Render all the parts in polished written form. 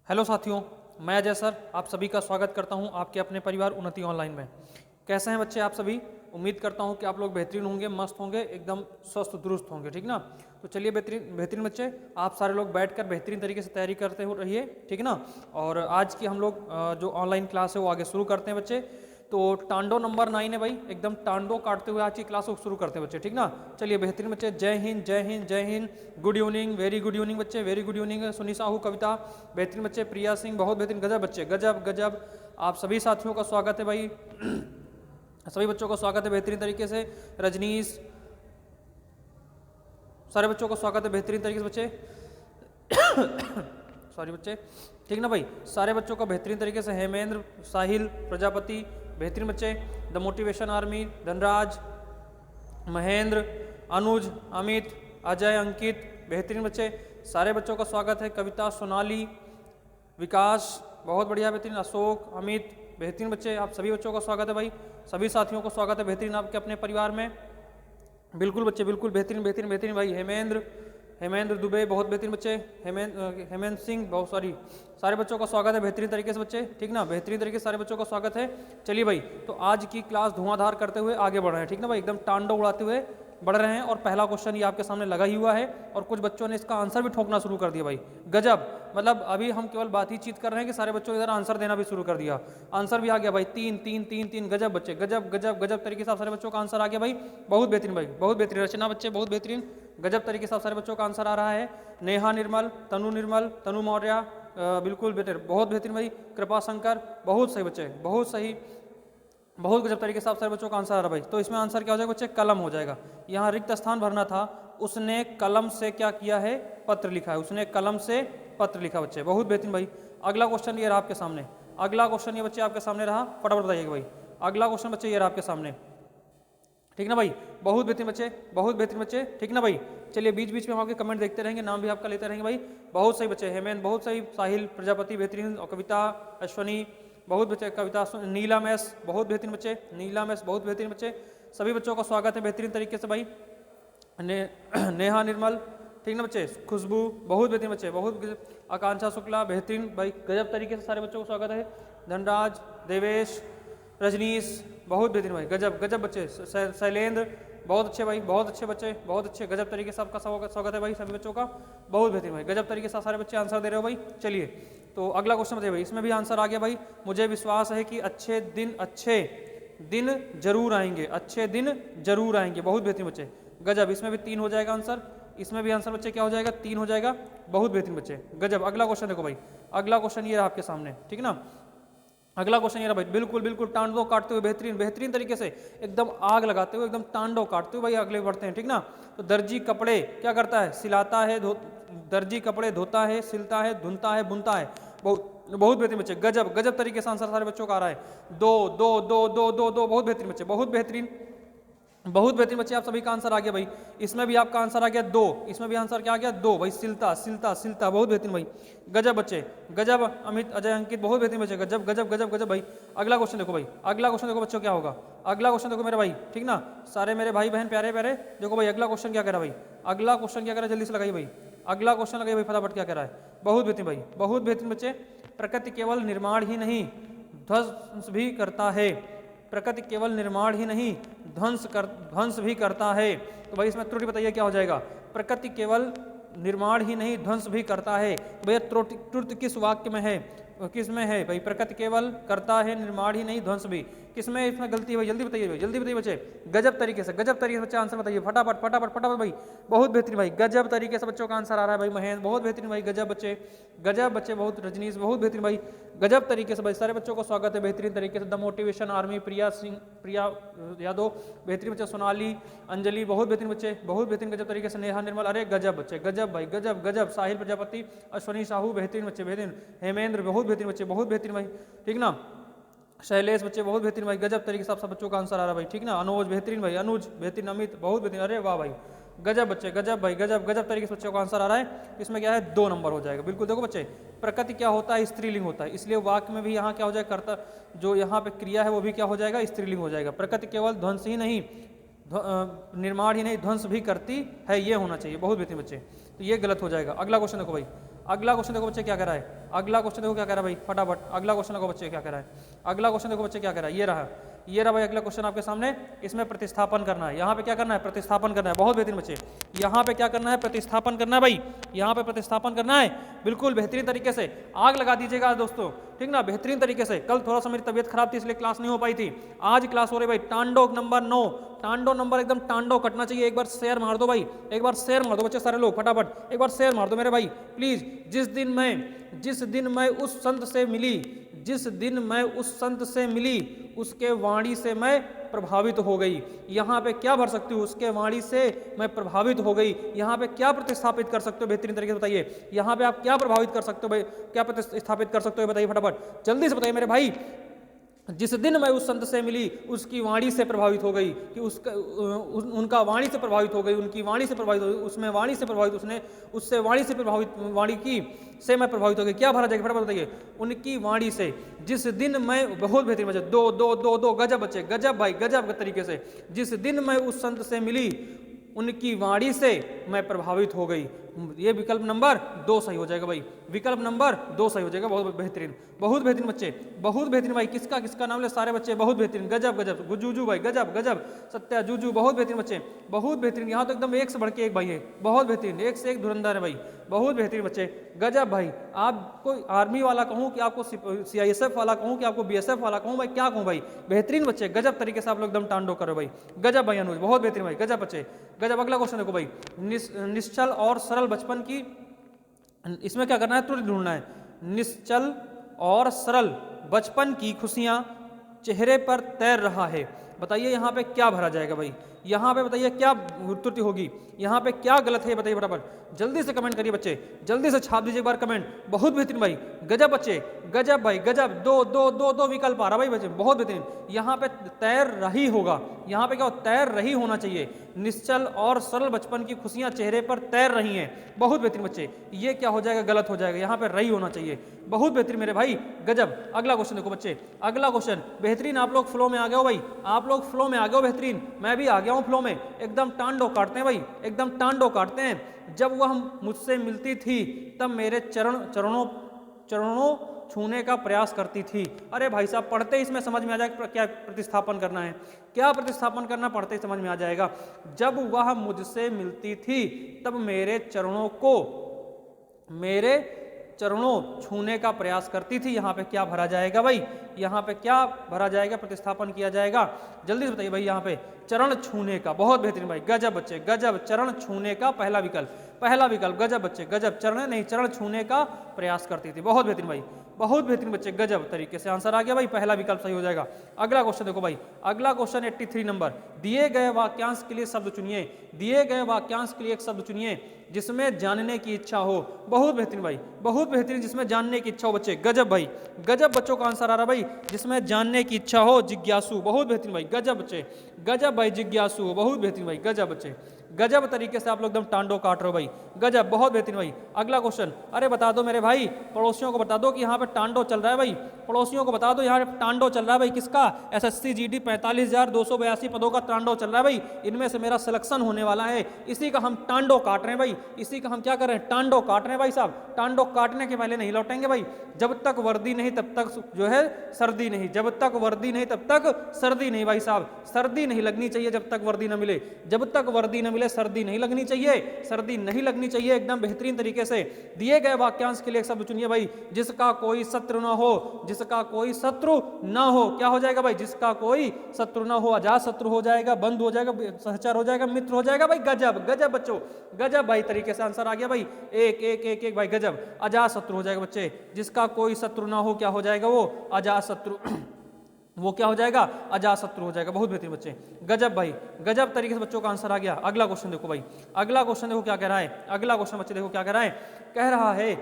Hello साथियों, मैं Ajay sir आप सभी का स्वागत करता हूं आपके अपने परिवार उन्नति ऑनलाइन में। कैसे हैं बच्चे आप सभी? उम्मीद करता हूं कि आप लोग बेहतरीन होंगे, मस्त होंगे, एकदम स्वस्थ दुरुस्त होंगे, ठीक ना। तो चलिए बेहतरीन बेहतरीन बच्चे, आप सारे लोग बैठकर बेहतरीन तरीके से तैयारी करते हो रहिए, ठीक ना। और आज की हम लोग जो ऑनलाइन क्लास है वो आगे शुरू करते हैं बच्चे। तो टांडो नंबर 9 है भाई, एकदम टांडो काटते हुए आज की क्लास को शुरू करते हैं बच्चे, ठीक ना। चलिए बेहतरीन बच्चे, जय हिंद जय हिंद जय Hind, good evening, very good evening बच्चे, वेरी गुड इवनिंग। सुनी साहू कविता बेहतरीन बच्चे, प्रिया सिंह बहुत बेहतरीन, गजब बच्चे, गजब गजब। आप सभी साथियों का स्वागत है भाई सभी बच्चों का स्वागत है बेहतरीन तरीके से। रजनीश, सारे बच्चों का स्वागत है बेहतरीन तरीके से बच्चे सॉरी बच्चे, ठीक ना भाई। सारे बच्चों का बेहतरीन तरीके से, हेमेंद्र, साहिल, प्रजापति बेहतरीन बच्चे, the motivation army, Dhanraj, Mahendra, Anuj, Amit, Ajay, Ankit बेहतरीन बच्चे, सारे बच्चों का स्वागत है। कविता, सोनाली, विकास बहुत बढ़िया बेहतरीन, अशोक, अमित बेहतरीन बच्चे, आप सभी बच्चों का स्वागत है भाई। सभी साथियों को स्वागत है बेहतरीन आपके अपने परिवार में। बिल्कुल बच्चे, बिल्कुल बेहतरीन बेहतरीन बेहतरीन भाई। हेमेंद्र दुबे बहुत बेहतरीन बच्चे, हेमेंद्र सिंह बहुत सारी, सारे बच्चों का स्वागत है बेहतरीन तरीके से बच्चे, ठीक ना। बेहतरीन तरीके से सारे बच्चों का स्वागत है। चलिए भाई, तो आज की क्लास धुआंधार करते हुए आगे बढ़ रहे हैं, ठीक ना भाई, एकदम टांडो उड़ाते हुए बढ़ रहे हैं। और पहला क्वेश्चन ये आपके सामने लगा ही हुआ है और कुछ बच्चों ने इसका आंसर भी ठोकना शुरू कर दिया भाई, गजब। मतलब अभी हम केवल बात ही चीत कर रहे हैं कि सारे बच्चों ने इधर आंसर देना भी शुरू कर दिया। आंसर भी आ गया भाई, 3 3 3 3, गजब बच्चे, गजब गजब गजब तरीके से आप सारे बच्चों का आंसर आ गया भाई, बहुत बेहतरीन भाई, बहुत बेहतरीन। रचना बच्चे बहुत बेहतरीन, गजब तरीके से आप सारे बच्चों का आंसर आ रहा है। नेहा निर्मल, तनु मौर्य बिल्कुल बेहतर, बहुत बेहतरीन भाई। कृपा शंकर बहुत सही बच्चे, बहुत सही, बहुत गजब तरीके से आप सारे बच्चों का आंसर आ रहा है भाई। तो इसमें आंसर क्या हो जाएगा बच्चे? कलम हो जाएगा। यहाँ रिक्त स्थान भरना था, उसने कलम से क्या किया है? पत्र लिखा है, उसने कलम से पत्र लिखा बच्चे, बहुत बेहतरीन भाई। अगला क्वेश्चन ये रहा आपके सामने, अगला क्वेश्चन ये बच्चे आपके सामने रहा, फटाफट बताइएगा भाई। अगला क्वेश्चन बच्चे ये रहा आपके सामने, ठीक ना भाई, बहुत बेहतरीन बच्चे, बहुत बेहतरीन बच्चे, ठीक ना भाई। चलिए बीच बीच में हम आपके कमेंट देखते रहेंगे, नाम भी आपका लेते रहेंगे भाई। बहुत सही बच्चे, हेमेंद्र बहुत सही, साहिल, प्रजापति बेहतरीन, और कविता, अश्वनी बहुत बच्चे, कविता, नीला मैस बहुत बेहतरीन बच्चे, नीला मैस बहुत बेहतरीन बच्चे, सभी बच्चों का स्वागत है बेहतरीन तरीके से भाई। नेहा निर्मल, ठीक ना बच्चे, खुशबू बहुत बेहतरीन बच्चे, बहुत। आकांक्षा शुक्ला बेहतरीन भाई, गजब तरीके से सारे बच्चों का स्वागत है। धनराज, देवेश, रजनीश बहुत बेहतरीन भाई, गजब गजब बच्चे। शैलेंद्र बहुत अच्छे भाई, बहुत अच्छे बच्चे, बहुत अच्छे, गजब तरीके से आपका स्वागत है भाई सभी बच्चों का, बहुत बेहतरीन भाई, गजब तरीके से सारे बच्चे आंसर दे रहे हो भाई। चलिए तो अगला क्वेश्चन बताइए भाई, इसमें भी आंसर आ गया भाई। मुझे विश्वास है कि अच्छे दिन जरूर आएंगे, अच्छे दिन जरूर आएंगे, बहुत बेहतरीन बच्चे, गजब। इसमें भी 3 हो जाएगा आंसर, इसमें भी आंसर बच्चे क्या हो जाएगा? 3 हो जाएगा, बहुत बेहतरीन बच्चे, गजब। अगला क्वेश्चन देखो भाई, अगला क्वेश्चन ये रहा आपके सामने, ठीक ना। अगला क्वेश्चन ये रहा भाई, बिल्कुल बिल्कुल टांडो काटते हुए बेहतरीन बेहतरीन तरीके से, एकदम आग लगाते हुए, एकदम टांडो काटते हुए भाई अगले बढ़ते हैं, ठीक ना। तो दर्जी कपड़े क्या करता है? सिलाता है, दर्जी कपड़े धोता है, सिलता है, धुनता है, बुनता है, बहुत बेहतरीन बच्चे, गजब गजब तरीके से आंसर सारे बच्चों का आ रहा है। दो दो दो दो दो दो, बहुत बेहतरीन बच्चे, बहुत बेहतरीन, बहुत बेहतरीन बच्चे, आप सभी का आंसर आ गया भाई। इसमें भी आपका आंसर आ गया 2, इसमें भी आंसर क्या आ गया? 2 भाई, सिलता सिलता सिलता, बहुत बेहतरीन भाई, गजब बच्चे, गजब। अमित, अजय, अंकित बहुत बेहतरीन बच्चे, गजब गजब गजब गजब भाई। अगला क्वेश्चन देखो भाई, अगला क्वेश्चन देखो बच्चों क्या होगा, अगला क्वेश्चन देखो मेरे भाई, ठीक ना, सारे मेरे भाई बहन प्यारे प्यारे, देखो भाई अगला क्वेश्चन क्या कह रहा है भाई, अगला क्वेश्चन क्या कह रहा है, जल्दी से लगाइए भाई, अगला क्वेश्चन लगाइए भाई फटाफट, क्या कह रहा है? बहुत बेहतरीन भाई, बहुत बेहतरीन बच्चे। प्रकृति केवल निर्माण ही नहीं ध्वंस भी करता है, प्रकृति केवल निर्माण ही नहीं ध्वंस भी करता है। तो भाई इसमें त्रुटि बताइए क्या हो जाएगा? प्रकृति केवल निर्माण ही नहीं ध्वंस भी करता है, तो भैया त्रुटि किस वाक्य में है, किस में है भाई? प्रकृति केवल करता है, निर्माण ही नहीं ध्वंस भी, किसमें इसमें गलती है भाई? जल्दी बताइए भाई, जल्दी बताइए बच्चे, गजब तरीके से, गजब तरीके से बच्चे आंसर बताइए फटाफट फटाफट फटाफट भाई, बहुत बेहतरीन भाई, गजब तरीके से बच्चों का आंसर आ रहा है भाई। महेंद्र बहुत बेहतरीन भाई, गजब बच्चे, गजब बच्चे, बहुत। रजनीश बहुत बेहतरीन भाई, गजब तरीके से भाई, सारे बच्चों को स्वागत है बेहतरीन तरीके से। द मोटिवेशन आर्मी, प्रिया सिंह, प्रिया यादव बेहतरीन बच्चे, सोनाली, अंजलि बहुत बेहतरीन बच्चे, बहुत बेहतरीन, गजब तरीके से। नेहा निर्मल, अरे गजब बच्चे, गजब भाई, गजब गजब। साहिल, प्रजापति, अश्वनी साहू बेहतरीन बच्चे, बेहतरीन। हेमेंद्र बहुत बेहतरीन बच्चे, बहुत बेहतरीन भाई, ठीक ना। शैलेश बच्चे बहुत बेहतरीन भाई, गजब तरीके से आप सब बच्चों का आंसर आ रहा है भाई, ठीक ना। अनुज बेहतरीन भाई, अनुज बेहतरीन, अमित बहुत बेहतरीन, अरे वाह भाई, गजब बच्चे, गजब भाई, गजब गजब तरीके से बच्चों का आंसर आ रहा है। इसमें क्या है? 2 नंबर हो जाएगा, बिल्कुल। देखो बच्चे, प्रकृति क्या होता है? स्त्रीलिंग होता है, इसलिए वाक्य में भी यहाँ क्या हो जाएगा? कर्ता, जो यहाँ पे क्रिया है वो भी क्या हो जाएगा? स्त्रीलिंग हो जाएगा। प्रकृति केवल ध्वंस ही नहीं निर्माण ही नहीं ध्वंस भी करती है, ये होना चाहिए, बहुत बेहतरीन बच्चे, तो ये गलत हो जाएगा। अगला क्वेश्चन देखो भाई, अगला क्वेश्चन देखो बच्चे क्या कह रहा है, अगला क्वेश्चन देखो क्या कह रहा है भाई, फटाफट अगला क्वेश्चन देखो बच्चे क्या कह रहा है, अगला क्वेश्चन देखो बच्चे क्या कह रहा है, ये रहा भाई अगला क्वेश्चन आपके सामने। इसमें प्रतिस्थापन करना है, यहाँ पे क्या करना है, प्रतिस्थापन करना है। बहुत बेहतरीन बच्चे, यहाँ पे क्या करना है, प्रतिस्थापन करना है भाई, यहाँ पे प्रतिस्थापन करना है बिल्कुल बेहतरीन तरीके से। आग लगा दीजिएगा दोस्तों, ठीक ना, बेहतरीन तरीके से। कल थोड़ा सा मेरी तबीयत खराब थी इसलिए क्लास नहीं हो पाई थी, आज क्लास हो रही भाई। टांडो नंबर 9, टांडो नंबर एकदम टांडो कटना चाहिए। एक बार शेयर मार दो भाई, एक बार शेयर मार दो बच्चे सारे लोग, फटाफट एक बार शेयर मार दो मेरे भाई प्लीज। जिस दिन मैं उस संत से मिली, जिस दिन मैं उस संत से मिली, उसके वाणी से मैं प्रभावित हो गई। यहाँ पे क्या भर सकती हूँ, उसके वाणी से मैं प्रभावित हो गई। यहाँ पे क्या प्रतिस्थापित कर सकते हो बेहतरीन तरीके से बताइए, यहाँ पे आप क्या प्रभावित कर सकते हो भाई, क्या प्रतिस्थापित कर सकते हो बताइए फटाफट जल्दी से बताइए मेरे भाई। जिस दिन मैं उस संत से मिली, उसकी वाणी से प्रभावित हो गई, कि उनका वाणी से प्रभावित हो गई, उनकी वाणी से प्रभावित हो गई, उसमें वाणी से प्रभावित, उसने उससे वाणी से प्रभावित, वाणी की से मैं प्रभावित हो गई। क्या भरा जाएगा फटाफट बताइए, उनकी वाणी से। जिस दिन मैं, बहुत बेहतरीन बच्चे, दो दो दो दो गजब बच्चे, गजब भाई गजब तरीके से। जिस दिन मैं उस संत से मिली, उनकी वाणी से मैं प्रभावित हो गई। ये विकल्प नंबर 2 सही हो जाएगा भाई, विकल्प नंबर 2 सही हो जाएगा। बहुत बेहतरीन, बहुत बेहतरीन बच्चे, बहुत बेहतरीन भाई। किसका किसका नाम ले, सारे बच्चे बहुत बेहतरीन, गजब गजब। गुजूजू भाई गजब गजब, सत्या जूजू बहुत बेहतरीन बच्चे, बहुत बेहतरीन। यहाँ तो एकदम एक से बढ़ के एक भाई है, बहुत बेहतरीन, एक से एक धुरंधर है भाई, बहुत बेहतरीन बच्चे, गजब भाई। आपको आर्मी वाला कहूँ कि आपको CISF वाला कहूँ कि आपको BSF वाला कहूँ भाई, क्या कहूँ भाई, बेहतरीन बच्चे, गजब तरीके से आप लोग एकदम टांडो करो भाई, गजब भाई अनुज, बहुत बेहतरीन भाई, गजब बच्चे गजब। अगला क्वेश्चन देखो भाई, निश्चल और सरल बचपन की, इसमें क्या करना है, त्रुटि ढूंढना है। निश्चल और सरल बचपन की खुशियां चेहरे पर तैर रहा है, बताइए यहाँ पे क्या भरा जाएगा भाई, यहाँ पे बताइए क्या त्रुटि होगी, यहाँ पे क्या गलत है बताइए फटाफट, जल्दी से कमेंट करिए बच्चे, जल्दी से छाप दीजिए एक बार कमेंट। बहुत बेहतरीन भाई, गजब बच्चे, गजब भाई गजब। दो दो दो दो विकल्प आ रहा भाई बच्चे, बहुत बेहतरीन। यहाँ पे तैर रही होगा, यहाँ पे क्या हो, तैर रही होना चाहिए। निश्चल और सरल बचपन की खुशियां चेहरे पर तैर रही हैं, बहुत बेहतरीन बच्चे। ये क्या हो जाएगा, गलत हो जाएगा, यहाँ पे रही होना चाहिए, बहुत बेहतरीन मेरे भाई, गजब। अगला क्वेश्चन देखो बच्चे, अगला क्वेश्चन बेहतरीन। आप लोग फ्लो में आ गए हो भाई, आप लोग फ्लो में आ गए हो, बेहतरीन। मैं भी आ गया हूँ फ्लो में, एकदम टांडो काटते हैं भाई, एकदम टांडो काटते हैं। जब वह मुझसे मिलती थी तब मेरे चरणों छूने का प्रयास करती थी। अरे भाई साहब, पढ़ते ही इसमें समझ में आ जाएगा क्या प्रतिस्थापन करना है, क्या प्रतिस्थापन करना, पढ़ते ही समझ में आ जाएगा। जब वह मुझसे मिलती थी तब मेरे चरणों छूने का प्रयास करती थी। यहाँ पे क्या भरा जाएगा भाई, यहाँ पे क्या भरा जाएगा, प्रतिस्थापन किया जाएगा, जल्दी से बताइए भाई। यहाँ पे चरण छूने का, बहुत बेहतरीन भाई, गजब बच्चे गजब। चरण छूने का पहला विकल्प, गजब बच्चे गजब। चरण नहीं, चरण छूने का प्रयास करती थी, बहुत बेहतरीन भाई, बहुत बेहतरीन बच्चे, गजब तरीके से आंसर आ गया भाई, पहला विकल्प सही हो जाएगा। अगला क्वेश्चन देखो भाई, अगला क्वेश्चन 83 नंबर। दिए गए वाक्यांश के लिए शब्द चुनिए, दिए गए वाक्यांश के लिए एक शब्द चुनिए जिसमें जानने की इच्छा हो। बहुत बेहतरीन भाई, बहुत बेहतरीन, जिसमें जानने की इच्छा हो बच्चे, गजब भाई गजब। बच्चों का आंसर आ रहा भाई, जिसमें जानने की इच्छा हो, जिज्ञासु, बहुत बेहतरीन भाई, गजब बच्चे, गजब भाई, जिज्ञासु, बहुत बेहतरीन भाई, गजब बच्चे, गजब तरीके से आप लोग एकदम टांडो काट रहे हो भाई, गजब, बहुत बेहतरीन भाई। अगला क्वेश्चन, अरे बता दो मेरे भाई, पड़ोसियों को बता दो कि यहाँ पे टांडो चल रहा है भाई, पड़ोसियों को बता दो यहाँ पे टांडो चल रहा है भाई, किसका, SSC GD 45,282 पदों का टांडो चल रहा है भाई, इनमें से मेरा सिलेक्शन होने वाला है, इसी का हम टांडो काट रहे हैं भाई, इसी का हम क्या कर रहे हैं, टांडो काट रहे हैं भाई साहब। टांडो काटने के पहले नहीं लौटेंगे भाई, जब तक वर्दी नहीं तब तक जो है सर्दी नहीं, जब तक वर्दी नहीं तब तक सर्दी नहीं भाई साहब, सर्दी नहीं लगनी चाहिए जब तक वर्दी न मिले, जब तक वर्दी न मिले सर्दी नहीं लगनी चाहिए, सर्दी नहीं लगनी चाहिए, एकदम बेहतरीन तरीके से। दिए गए वाक्यांश के लिए एक शब्द चुनिए भाई, जिसका कोई शत्रु ना हो, जिसका कोई शत्रु ना हो, क्या हो जाएगा भाई, जिसका कोई शत्रु ना हो, अजात शत्रु हो जाएगा, बंधु हो जाएगा, सहचर हो जाएगा, मित्र हो जाएगा भाई, गजब गजब बच्चों, गजब भाई तरीके से आंसर आ गया भाई, एक एक एक एक भाई, गजब। अजात शत्रु हो जाएगा बच्चे, जिसका कोई शत्रु ना हो, क्या हो जाएगा वो, अजात शत्रु, वो क्या हो जाएगा, अजात शत्रु हो जाएगा, बहुत बेहतरीन बच्चे, गजब भाई गजब तरीके से बच्चों का आंसर आ गया। अगला क्वेश्चन देखो भाई, अगला क्वेश्चन देखो क्या कह रहा है, अगला क्वेश्चन बच्चे देखो क्या कह रहा है, कह रहा है